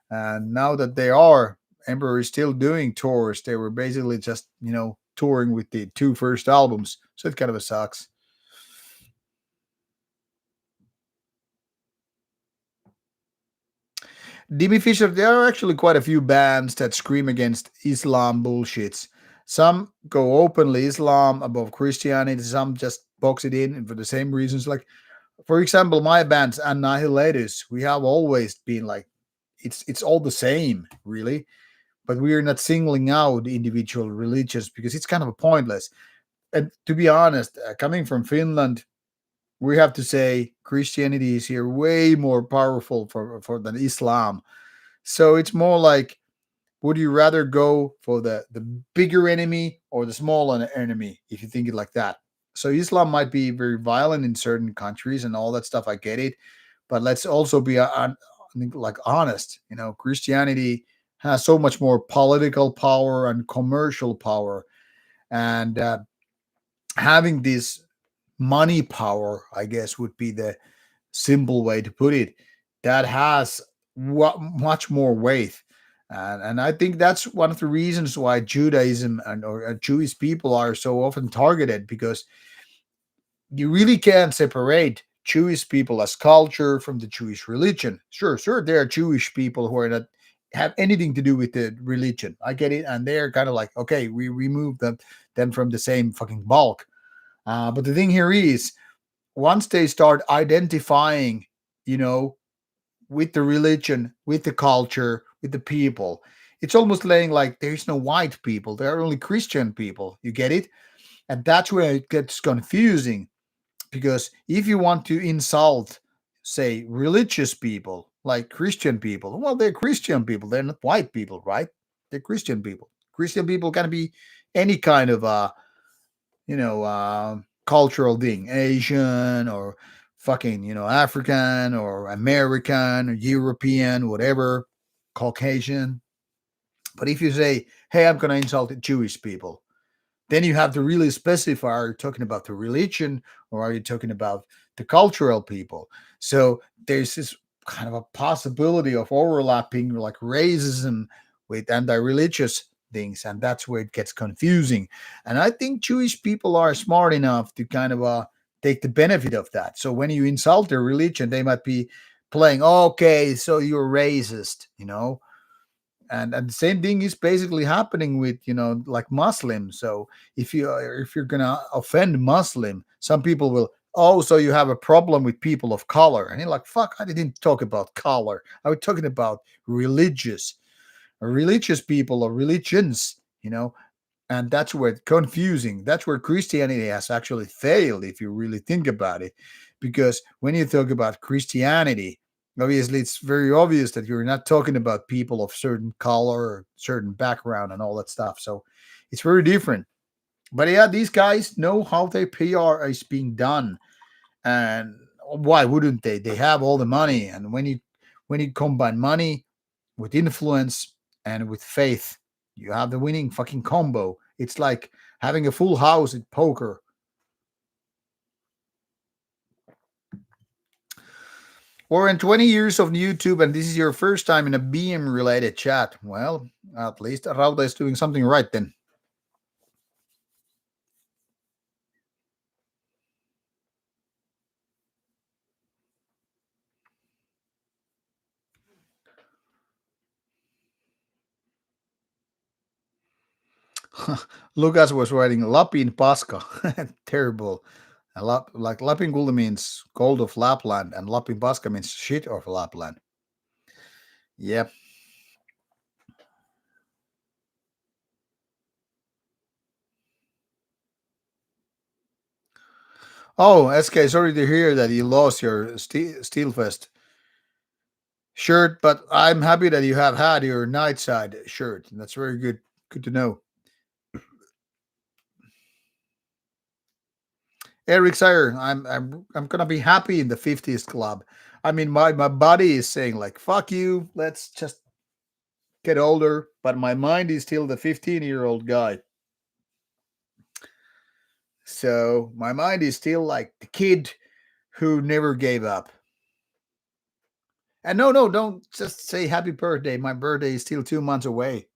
And now that they are, Emperor is still doing tours. They were basically just, touring with the two first albums. So it kind of sucks. DB Fisher, there are actually quite a few bands that scream against Islam bullshits. Some go openly Islam above Christianity, some just box it in for the same reasons. Like, for example, my band's Annihilators, we have always been like, it's all the same, really. But we are not singling out individual religions because it's kind of pointless. And to be honest, coming from Finland, we have to say Christianity is here way more powerful for than Islam. So it's more like, would you rather go for the bigger enemy or the smaller enemy if you think it like that? So Islam might be very violent in certain countries and all that stuff. I get it, but let's also be like honest. Christianity has so much more political power and commercial power, and having this money power, I guess, would be the simple way to put it, that has much more weight. And I think that's one of the reasons why Judaism and or Jewish people are so often targeted, because you really can't separate Jewish people as culture from the Jewish religion. Sure, there are Jewish people who are not have anything to do with the religion. I get it, and they're kind of like, okay, we remove them from the same fucking bulk. But the thing here is, once they start identifying, you know, with the religion, with the culture, with the people, it's almost like there's no white people, there are only Christian people. You get it? And that's where it gets confusing, because if you want to insult, say, religious people like Christian people, well, they're Christian people, they're not white people, right? They're Christian people. Christian people can be any kind of cultural thing, Asian or fucking, African or American or European, whatever, Caucasian. But if you say, hey, I'm going to insult the Jewish people, then you have to really specify, are you talking about the religion or are you talking about the cultural people? So there's this kind of a possibility of overlapping like racism with anti-religious things, and that's where it gets confusing. And I think Jewish people are smart enough to kind of take the benefit of that. So when you insult their religion, they might be playing, oh, okay, so you're racist, and the same thing is basically happening with, like Muslims. So if you're gonna offend Muslim, some people will, oh, so you have a problem with people of color, and you're like, fuck, I didn't talk about color, I was talking about religious people or religions, and that's where it's confusing. That's where Christianity has actually failed, if you really think about it. Because when you talk about Christianity, obviously it's very obvious that you're not talking about people of certain color or certain background and all that stuff. So it's very different. But yeah, these guys know how their PR is being done. And why wouldn't they? They have all the money. And when you combine money with influence and with faith, you have the winning fucking combo. It's like having a full house at poker. Or in 20 years of YouTube, and this is your first time in a BM related chat. Well, at least Rauta is doing something right then. Lucas was writing Lapin Paska. Terrible. Like Lapin Gulli means gold of Lapland, and Lapin Paska means shit of Lapland. Yep. Oh, SK, sorry to hear that you lost your Steelfest shirt, but I'm happy that you have had your Nightside shirt. That's very good. Good to know. Eric Sire, I'm gonna be happy in the 50s club. I mean, my body is saying like, "Fuck you, let's just get older," but my mind is still the 15-year-old guy. So my mind is still like the kid who never gave up. And no, no, don't just say happy birthday. My birthday is still 2 months away.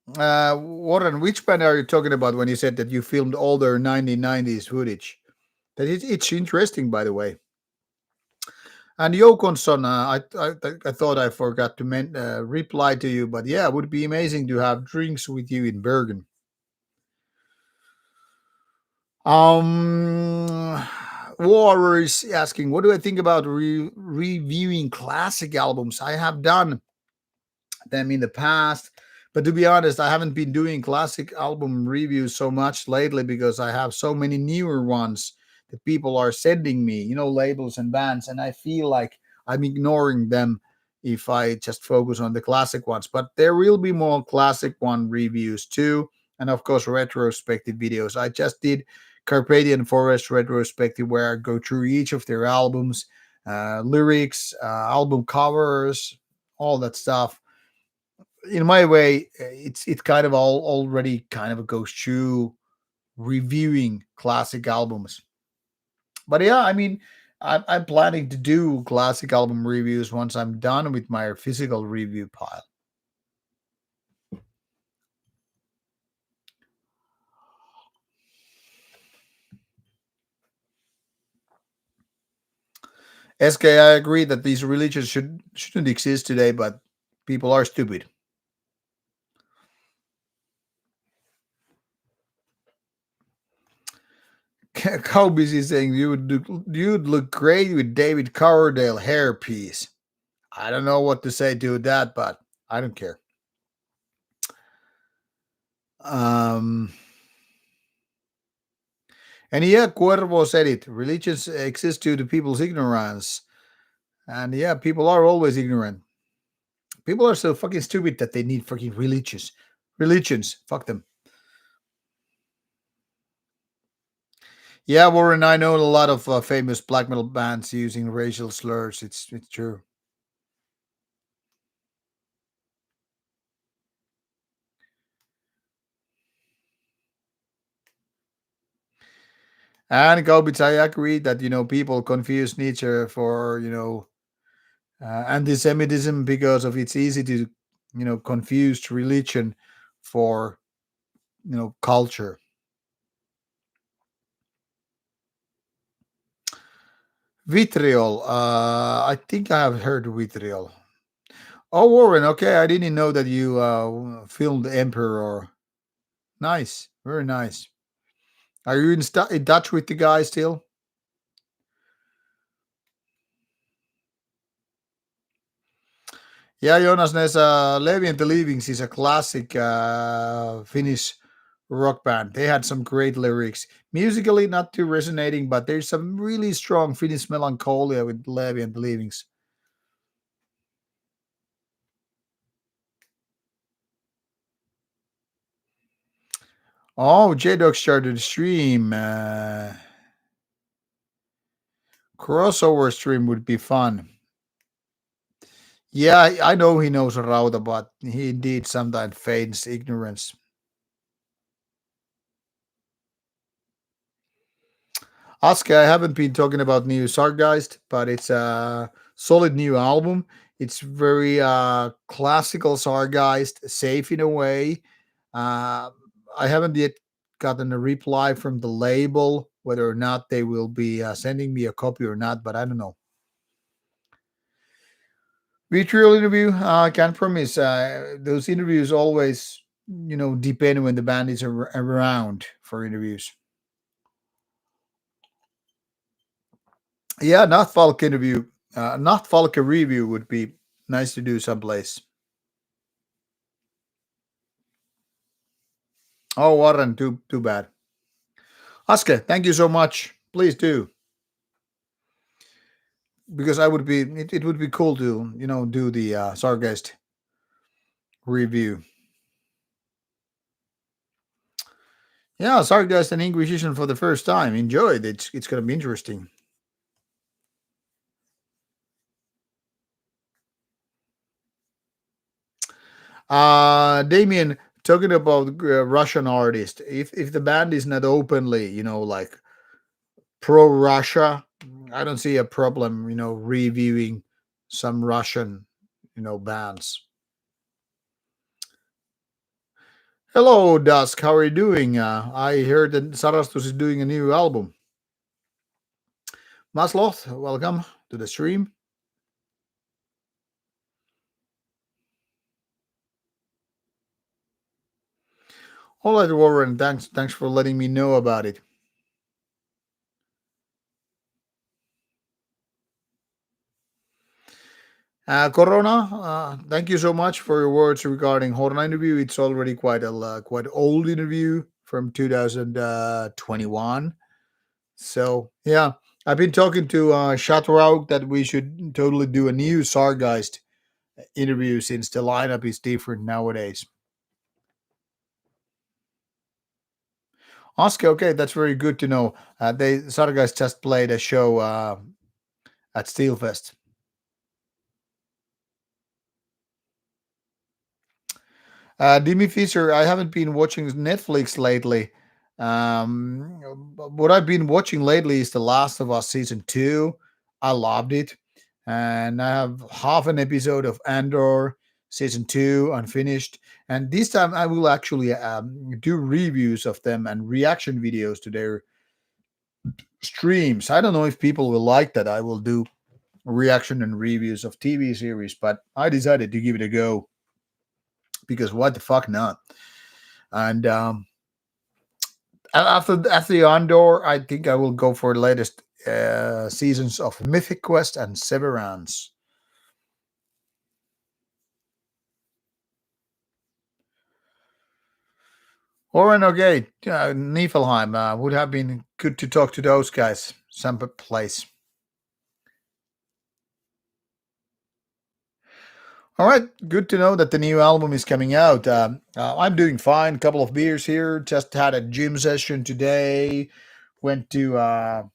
Warren, which band are you talking about when you said that you filmed older 1990s footage? It's interesting, by the way. And Jokonson, I thought I forgot to reply to you, but yeah, it would be amazing to have drinks with you in Bergen. Um, War is asking, what do I think about reviewing classic albums? I have done them in the past. But to be honest, I haven't been doing classic album reviews so much lately because I have so many newer ones that people are sending me, labels and bands, and I feel like I'm ignoring them if I just focus on the classic ones. But there will be more classic one reviews too, and of course retrospective videos. I just did Carpathian Forest retrospective where I go through each of their albums, lyrics, album covers, all that stuff. In my way, it kind of all already kind of goes through reviewing classic albums. But yeah, I mean, I'm planning to do classic album reviews once I'm done with my physical review pile. SK, I agree that these religions shouldn't exist today, but people are stupid. Kobe's is saying you'd look great with David Coverdale hairpiece. I don't know what to say to that, but I don't care. Um, And yeah, Cuervo said it. Religions exist due to people's ignorance. And yeah, people are always ignorant. People are so fucking stupid that they need fucking religions. Fuck them. Yeah, Warren, I know a lot of famous black metal bands using racial slurs. It's true. And Gobits, I agree that people confuse Nietzsche for anti-Semitism because of it's easy to confuse religion for culture. Vitriol. I think I have heard vitriol. Oh, Warren. Okay, I didn't know that you filmed Emperor. Nice, very nice. Are you in touch with the guy still? Yeah, Jonas Nesa, Levi and the Leavings is a classic Finnish rock band. They had some great lyrics. Musically, not too resonating, but there's some really strong Finnish melancholia with Levi and the Leavings. Oh, J Dog started a stream. Crossover stream would be fun. Yeah, I know he knows Rauta, but he indeed sometimes feigns ignorance. Oscar, I haven't been talking about new Sargeist, but it's a solid new album. It's very classical Sargeist, safe in a way. Uh, I haven't yet gotten a reply from the label whether or not they will be sending me a copy or not, but I don't know. Virtual interview, I can't promise. Those interviews always, depend when the band is around for interviews. Yeah, not Falk interview, not Falk review would be nice to do someplace. Oh, Warren, too bad. Aske, thank you so much. Please do, because it would be cool to do the Sargast review. Yeah, Sargast and Inquisition for the first time. Enjoy it. It's gonna be interesting. Damien, talking about Russian artists, if the band is not openly, like pro Russia, I don't see a problem, reviewing some Russian, bands. Hello, Dusk. How are you doing? I heard that Sarastus is doing a new album. Masloth, welcome to the stream. All right, Warren. Thanks for letting me know about it. Corona, thank you so much for your words regarding Horna interview. It's already quite old interview from 2021. So yeah, I've been talking to Shatrauk that we should totally do a new Sargeist interview since the lineup is different nowadays. Oscar, okay, that's very good to know. They Sargeist just played a show at Steelfest. Demi Fisher, I haven't been watching Netflix lately. What I've been watching lately is The Last of Us season two. I loved it, and I have half an episode of Andor season two unfinished. And this time, I will actually do reviews of them and reaction videos to their streams. I don't know if people will like that. I will do reaction and reviews of TV series, but I decided to give it a go because what the fuck not? And after the Andor, I think I will go for the latest seasons of Mythic Quest and Severance. Oren okay, Niflheim would have been good to talk to those guys some place. All right, good to know that the new album is coming out. I'm doing fine. Couple of beers here. Just had a gym session today. Went to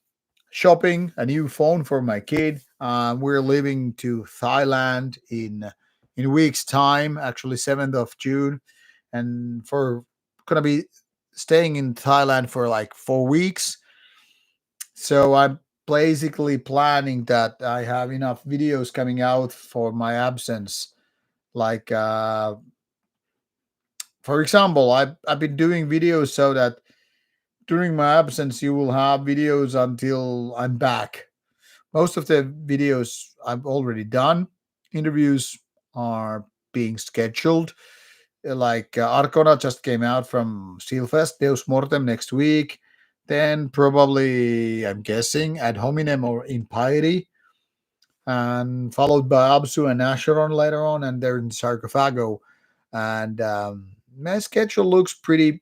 shopping a new phone for my kid. We're leaving to Thailand in a week's time, actually 7th of June, and for gonna be staying in Thailand for like 4 weeks. So I'm basically planning that I have enough videos coming out for my absence. Like for example, I've been doing videos so that during my absence you will have videos until I'm back. Most of the videos I've already done. Interviews are being scheduled. Like Arcona just came out from Steelfest, Deus Mortem next week. Then probably, I'm guessing, Ad Hominem or Impiety, and followed by Absu and Asheron later on, and they're in Sarcophago. And my schedule looks pretty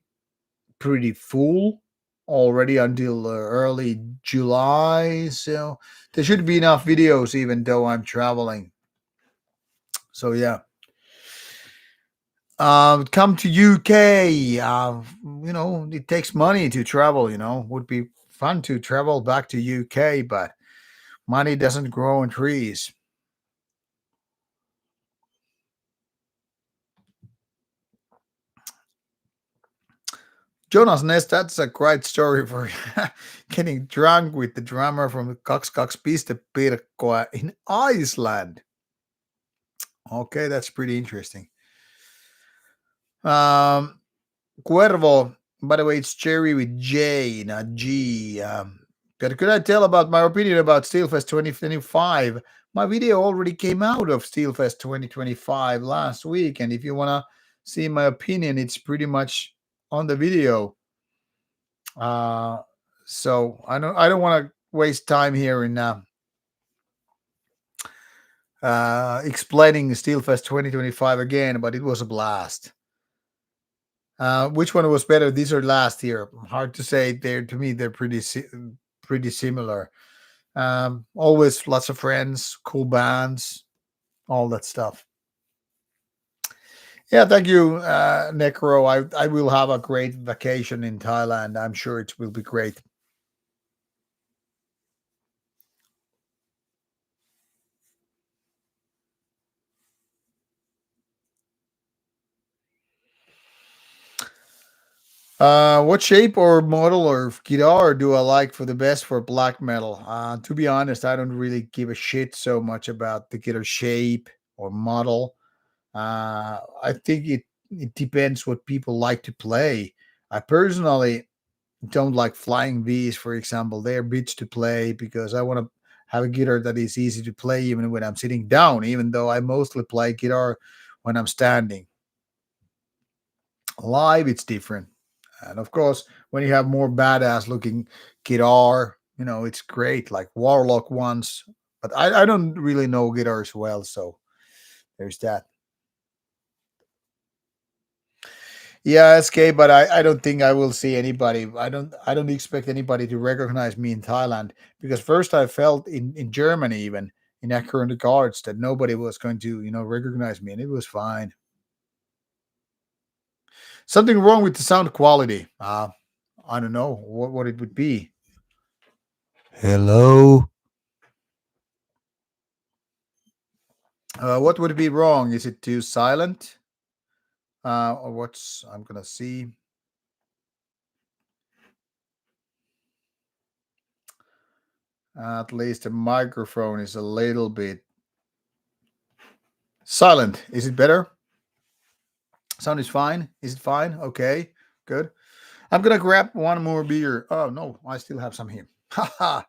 full already until early July. So there should be enough videos, even though I'm traveling. So yeah, come to UK. It takes money to travel. Would be fun to travel back to UK, but money doesn't grow on trees. Jonas Ness, that's a great story for getting drunk with the drummer from Piste Pirkkoa in Iceland. Okay, that's pretty interesting. Um, Cuervo, by the way, it's Cherry with J, not G. Could I tell about my opinion about Steelfest 2025? My video already came out of Steelfest 2025 last week, and if you want to see my opinion, it's pretty much on the video. Uh, so I don't want to waste time here in explaining Steelfest 2025 again, but it was a blast. Which one was better, this or last year? Hard to say. They're to me they're pretty similar. Always lots of friends, cool bands, all that stuff. Yeah, thank you, Necro. I will have a great vacation in Thailand. I'm sure it will be great. What shape or model or guitar do I like for the best for black metal? To be honest, I don't really give a shit so much about the guitar shape or model. I think it depends what people like to play. I personally don't like flying V's, for example. They're bitch to play because I want to have a guitar that is easy to play even when I'm sitting down, even though I mostly play guitar when I'm standing. Live, it's different. And of course, when you have more badass looking guitar, it's great, like Warlock ones. But I don't really know guitars well, so there's that. Yeah, SK, but I don't think I will see anybody. I don't expect anybody to recognize me in Thailand because first I felt in Germany even in accurate guards that nobody was going to recognize me, and it was fine. Something wrong with the sound quality. I don't know what it would be. Hello. What would be wrong? Is it too silent? Or what's I'm gonna see. At least the microphone is a little bit silent. Is it better? Sound is fine. Is it fine? Okay, good. I'm gonna grab one more beer. Oh no, I still have some here. Haha.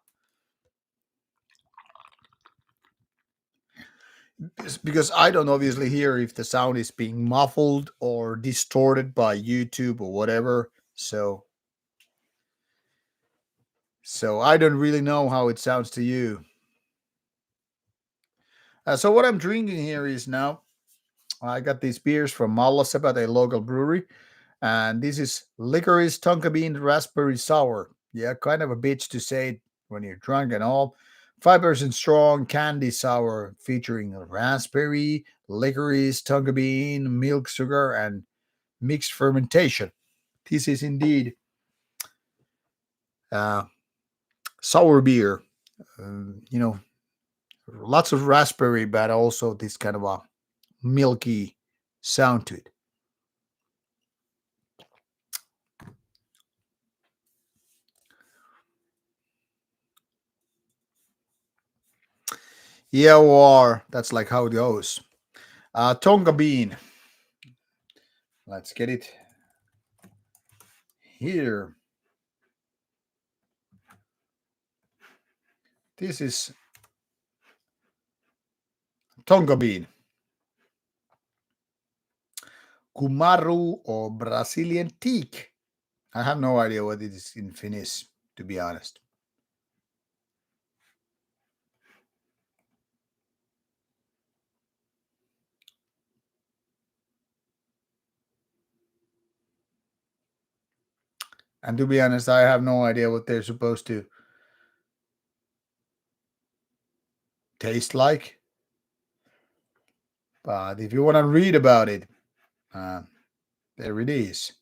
Because I don't obviously hear if the sound is being muffled or distorted by YouTube or whatever. So I don't really know how it sounds to you. So what I'm drinking here is now I got these beers from Mallasepat, a local brewery, and this is licorice tonka bean raspberry sour. Yeah, kind of a bitch to say it when you're drunk and all. 5% strong candy sour featuring raspberry, licorice, tonka bean, milk, sugar, and mixed fermentation. This is indeed uh, sour beer. You know, lots of raspberry, but also this kind of a milky sound to it. Yeah, or that's like how it goes. Tonka bean. Let's get it here. This is tonka bean. Kumaru or Brazilian teak. I have no idea what it is in Finnish, to be honest. And to be honest, I have no idea what they're supposed to taste like. But if you want to read about it, uh, there it is.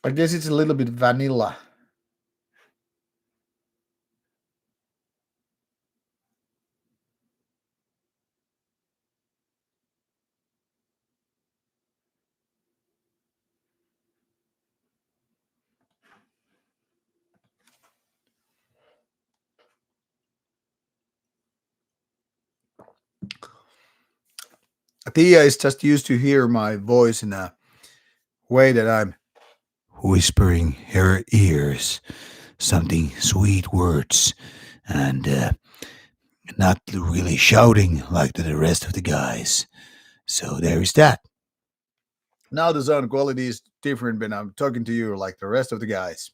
I guess it's a little bit vanilla. Tia is just used to hear my voice in a way that I'm whispering her ears something sweet words and not really shouting like to the rest of the guys. So there is that. Now the sound quality is different when I'm talking to you like the rest of the guys.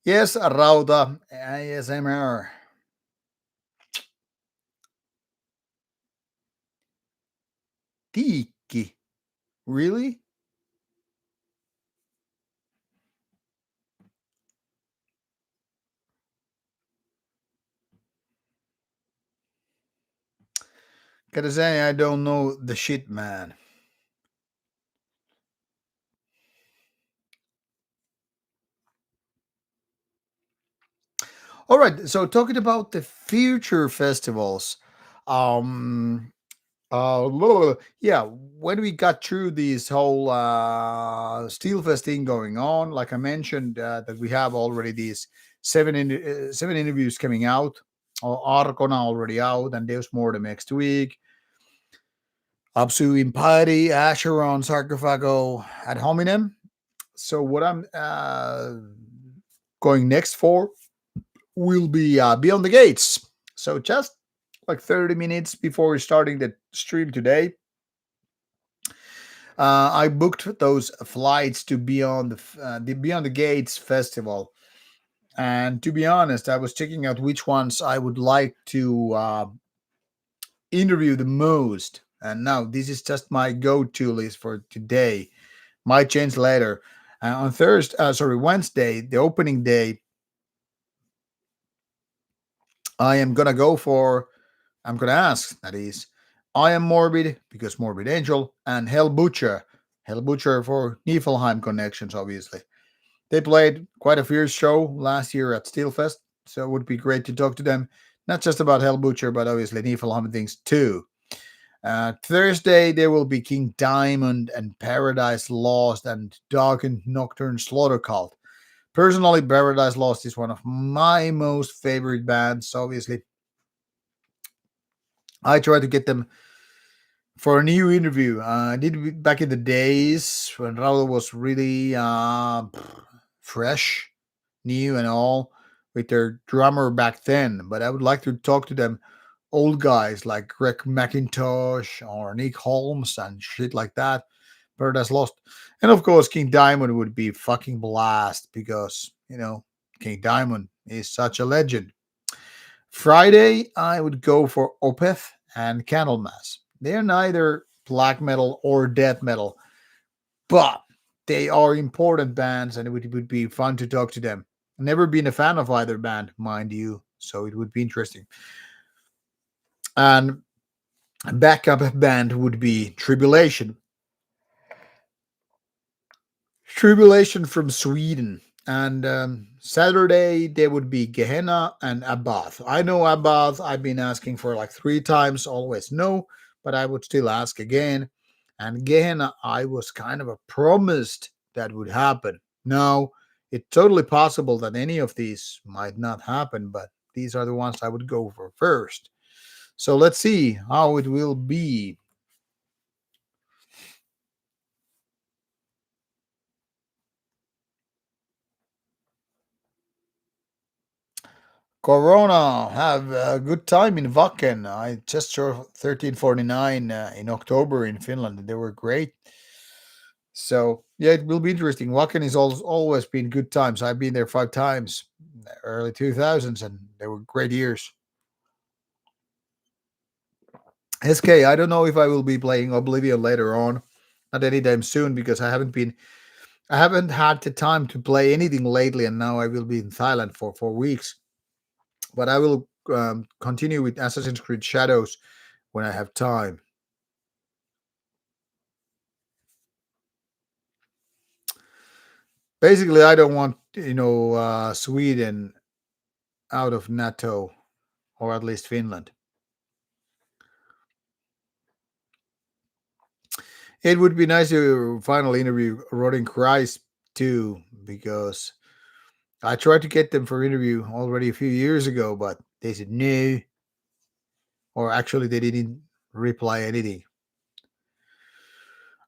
Yes, Rauta, ASMR. Tiki. Really? Gotta say, I don't know the shit, man. All right, so talking about the future festivals, um, yeah, when we got through this whole Steelfest thing going on, like I mentioned, that we have already these seven interviews coming out, Arcona already out, and there's more the next week. Absu Impari, Acheron, Sarcophago, ad hominem. So what I'm going next for will be Beyond the Gates. So just like 30 minutes before starting the stream today, I booked those flights to the Beyond the Gates festival. And to be honest, I was checking out which ones I would like to interview the most. And now this is just my go-to list for today. Might change later. On Wednesday, the opening day, I am gonna go for. I'm gonna ask. That is, I am Morbid because Morbid Angel and Hell Butcher. Hell Butcher for Niflheim connections, obviously. They played quite a fierce show last year at Steelfest, so it would be great to talk to them, not just about Hell Butcher, but obviously Niflheim things too. Thursday, there will be King Diamond and Paradise Lost and Dark and Nocturne Slaughter Cult. Personally, Paradise Lost is one of my most favorite bands. Obviously, I try to get them for a new interview. I did it back in the days when Raul was really fresh, new, and all with their drummer back then. But I would like to talk to them old guys like Greg McIntosh or Nick Holmes and shit like that. Paradise Lost. And of course, King Diamond would be fucking blast because, King Diamond is such a legend. Friday, I would go for Opeth and Candlemass. They're neither black metal or death metal, but they are important bands and it would be fun to talk to them. Never been a fan of either band, mind you, so it would be interesting. And a backup band would be Tribulation. Tribulation from Sweden. And Saturday, there would be Gehenna and Abath. I know Abath, I've been asking for like 3 times, always no, but I would still ask again. And Gehenna, I was kind of a promised that would happen. Now, it's totally possible that any of these might not happen, but these are the ones I would go for first. So let's see how it will be. Corona, have a good time in Wacken. I just saw 1349 in October in Finland. They were great. So yeah, it will be interesting. Wacken is always been good times. I've been there 5 times, early 2000s, and they were great years. SK, I don't know if I will be playing Oblivion later on, not anytime soon because I haven't had the time to play anything lately, and now I will be in Thailand for 4 weeks. But I will continue with Assassin's Creed Shadows when I have time. Basically, I don't want Sweden out of NATO or at least Finland. It would be nice to finally interview Rodin Christ too, because I tried to get them for interview already a few years ago, but they said no, or actually they didn't. reply anything.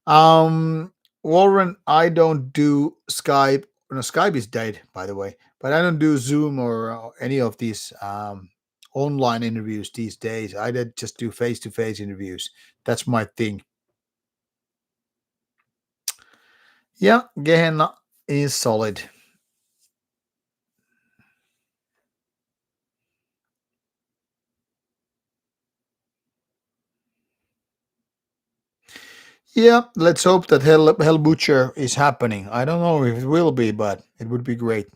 Um, Warren, I don't do Skype. No, Skype is dead, by the way. But I don't do Zoom or any of these online interviews these days. I did just do face-to-face interviews. That's my thing. Yeah, Gehenna is solid. Yeah, let's hope that Hell Butcher is happening. I don't know if it will be, but it would be great.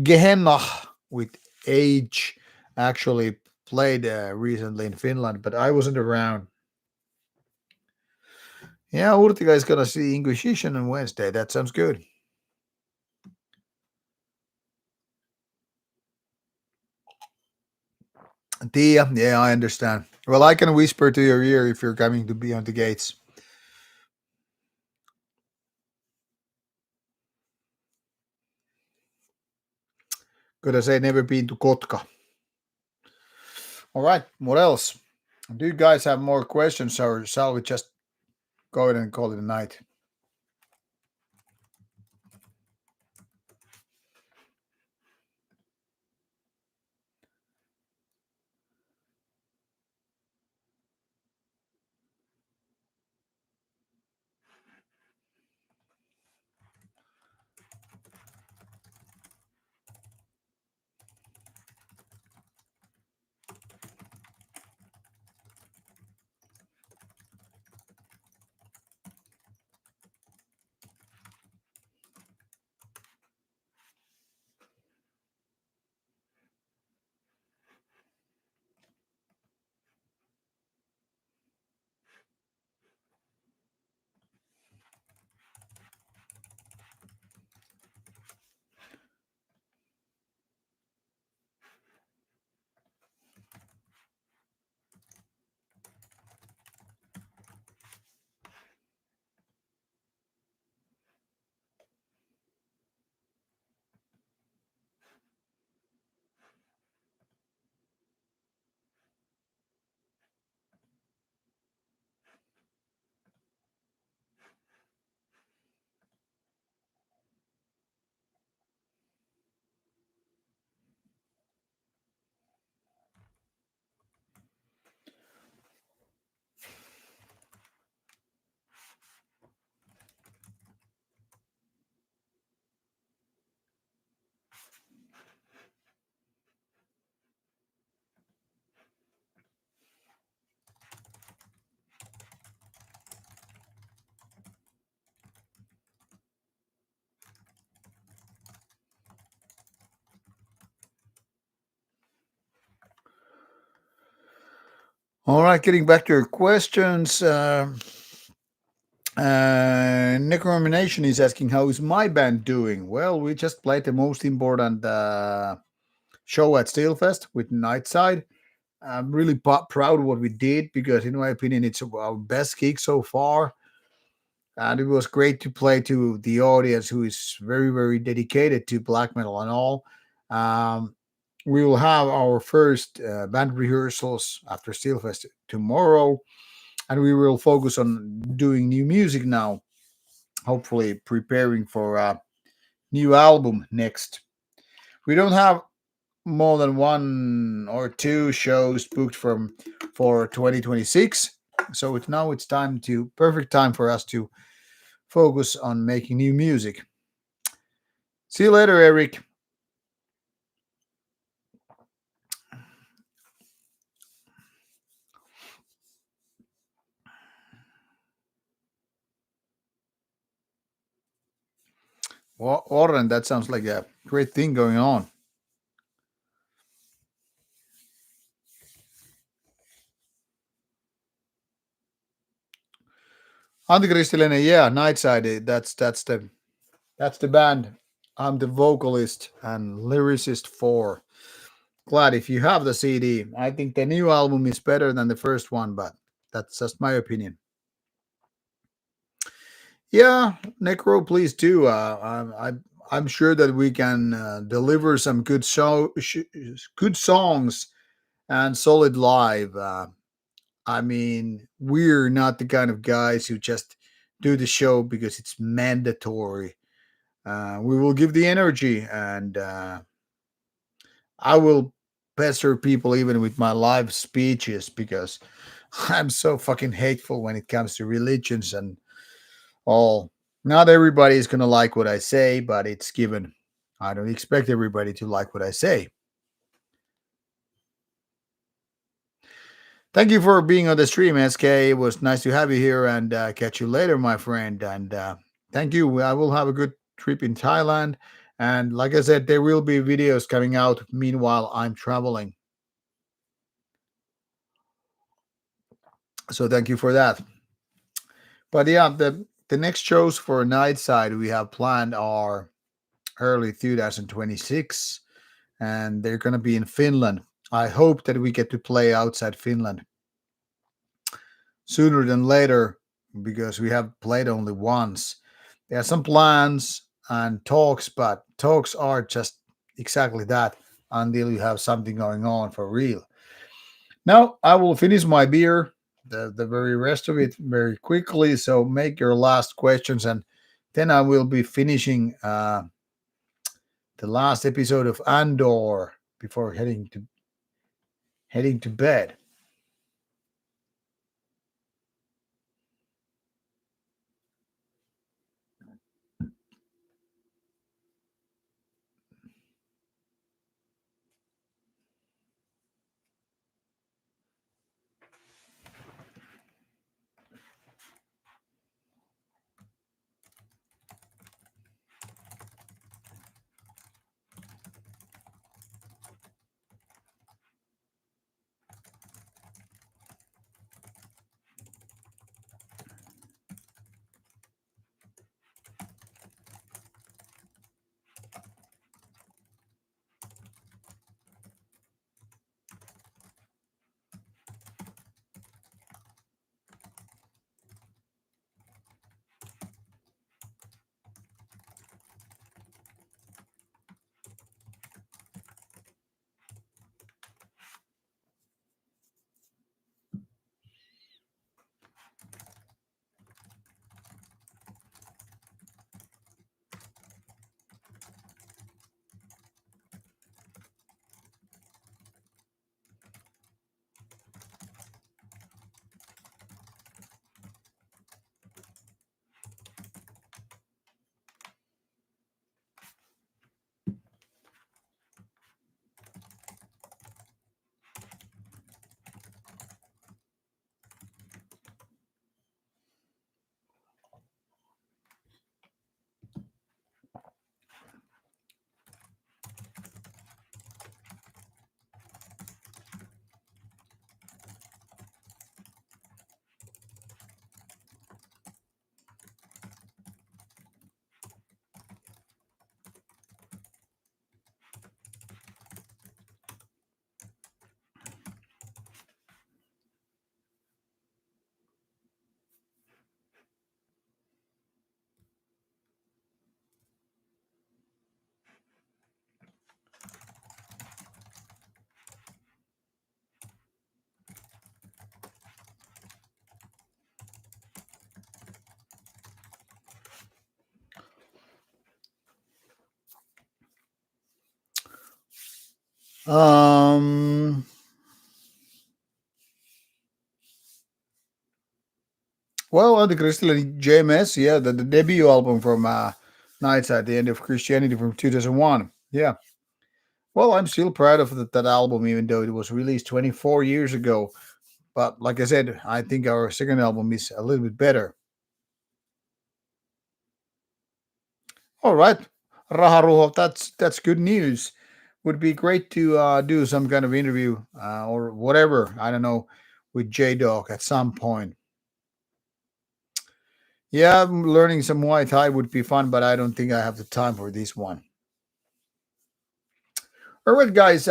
Gehenna with age actually played recently in Finland, but I wasn't around. Yeah, Urtiga is gonna see Inquisition on Wednesday. That sounds good. Tia, yeah, I understand. Well, I can whisper to your ear if you're coming to Beyond the Gates. Could I say never been to Kotka? All right, what else? Do you guys have more questions, or shall we just go ahead and call it a night? All right, getting back to your questions. Necromination is asking, how is my band doing? Well, we just played the most important show at Steelfest with Nightside. I'm really proud of what we did because, in my opinion, it's our best gig so far. And it was great to play to the audience who is very, very dedicated to black metal and all. Um, we will have our first band rehearsals after Steelfest tomorrow, and we will focus on doing new music now, hopefully preparing for a new album next. We don't have more than one or two shows booked for 2026, so it's time to perfect time for us to focus on making new music. See you later, Eric. Warren, that sounds like a great thing going on. Antikristilinen, yeah, Nightside. That's the band. I'm the vocalist and lyricist for. Glad if you have the CD. I think the new album is better than the first one, but that's just my opinion. Yeah, Necro, please do. I'm sure that we can deliver some good songs and solid live. I mean, we're not the kind of guys who just do the show because it's mandatory. We will give the energy, and I will pester people even with my live speeches because I'm so fucking hateful when it comes to religions and all. Not everybody is gonna like what I say, but it's given. I don't expect everybody to like what I say. Thank you for being on the stream, SK. It was nice to have you here, and catch you later, my friend. And thank you. I will have a good trip in Thailand. And like I said, there will be videos coming out. Meanwhile, I'm traveling. So thank you for that. But yeah, the next shows for Night Side we have planned are early 2026, and they're going to be in Finland. I hope that we get to play outside Finland sooner than later because we have played only once. There are some plans and talks, but talks are just exactly that until you have something going on for real. Now I will finish my beer, the very rest of it very quickly. So make your last questions, and then I will be finishing the last episode of Andor before heading to bed. Um, well, the Christian JMS, yeah, the debut album from Nights at the End of Christianity from 2001. Yeah. Well, I'm still proud of that album, even though it was released 24 years ago. But like I said, I think our second album is a little bit better. All right, Raharuho, that's good news. Would be great to do some kind of interview or whatever. I don't know with J Dog at some point. Yeah, learning some Muay Thai would be fun, but I don't think I have the time for this one. All right, guys,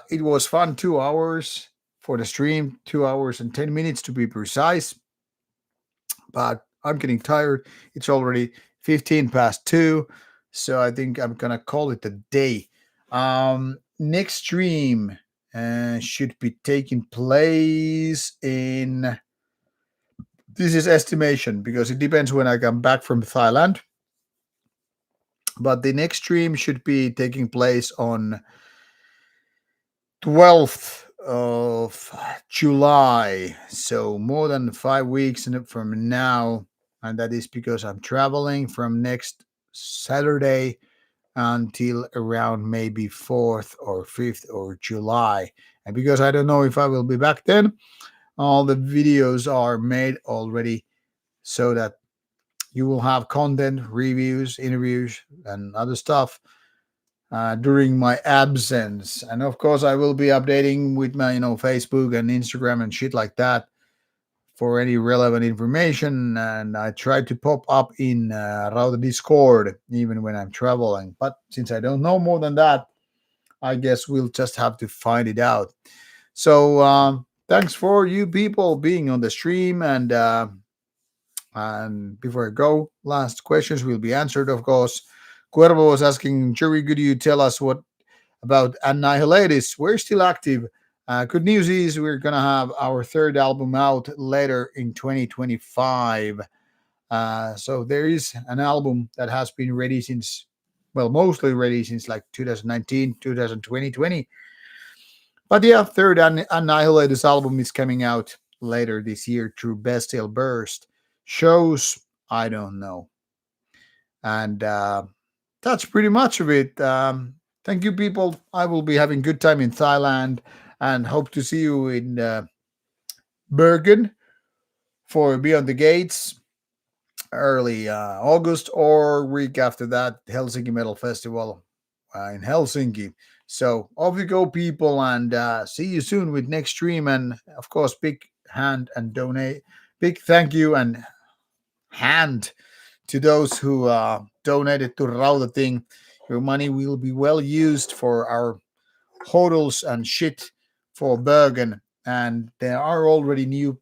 it was fun. 2 hours for the stream, 2 hours and 10 minutes to be precise. But I'm getting tired. It's already 15 past 2. So I think I'm gonna call it a day. Next stream should be taking place in. This is estimation because it depends when I come back from Thailand. But the next stream should be taking place on 12th of July. So more than 5 weeks from now. And that is because I'm traveling from next Saturday until around maybe 4th or 5th or July. And because I don't know if I will be back then, all the videos are made already so that you will have content, reviews, interviews, and other stuff during my absence. And of course, I will be updating with my Facebook and Instagram and shit like that for any relevant information. And I try to pop up in Rauta Discord even when I'm traveling. But since I don't know more than that, I guess we'll just have to find it out. So thanks for you people being on the stream. And before I go, last questions will be answered, of course. Cuervo was asking, Jerry, could you tell us what about Annihilatus? We're still active. Good news is we're going to have our third album out later in 2025. So there is an album that has been ready since, well, mostly ready since like 2019, 2020. But yeah, third Annihilatus album is coming out later this year through Bestial Burst. Shows, I don't know. And that's pretty much of it. Thank you, people. I will be having good time in Thailand and hope to see you in Bergen for Beyond the Gates early August or week after that, Helsinki Metal Festival in Helsinki. So off you go, people, and see you soon with next stream. And of course, big hand and donate, big thank you and hand to those who donated to Rauta thing. Your money will be well used for our hotels and shit for Bergen. And there are already new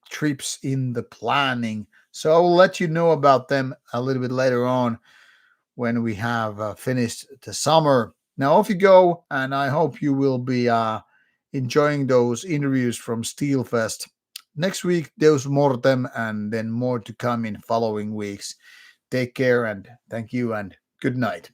trips in the planning. So I'll let you know about them a little bit later on when we have finished the summer. Now off you go, and I hope you will be enjoying those interviews from Steelfest. Next week, Deus Mortem, and then more to come in following weeks. Take care and thank you and good night.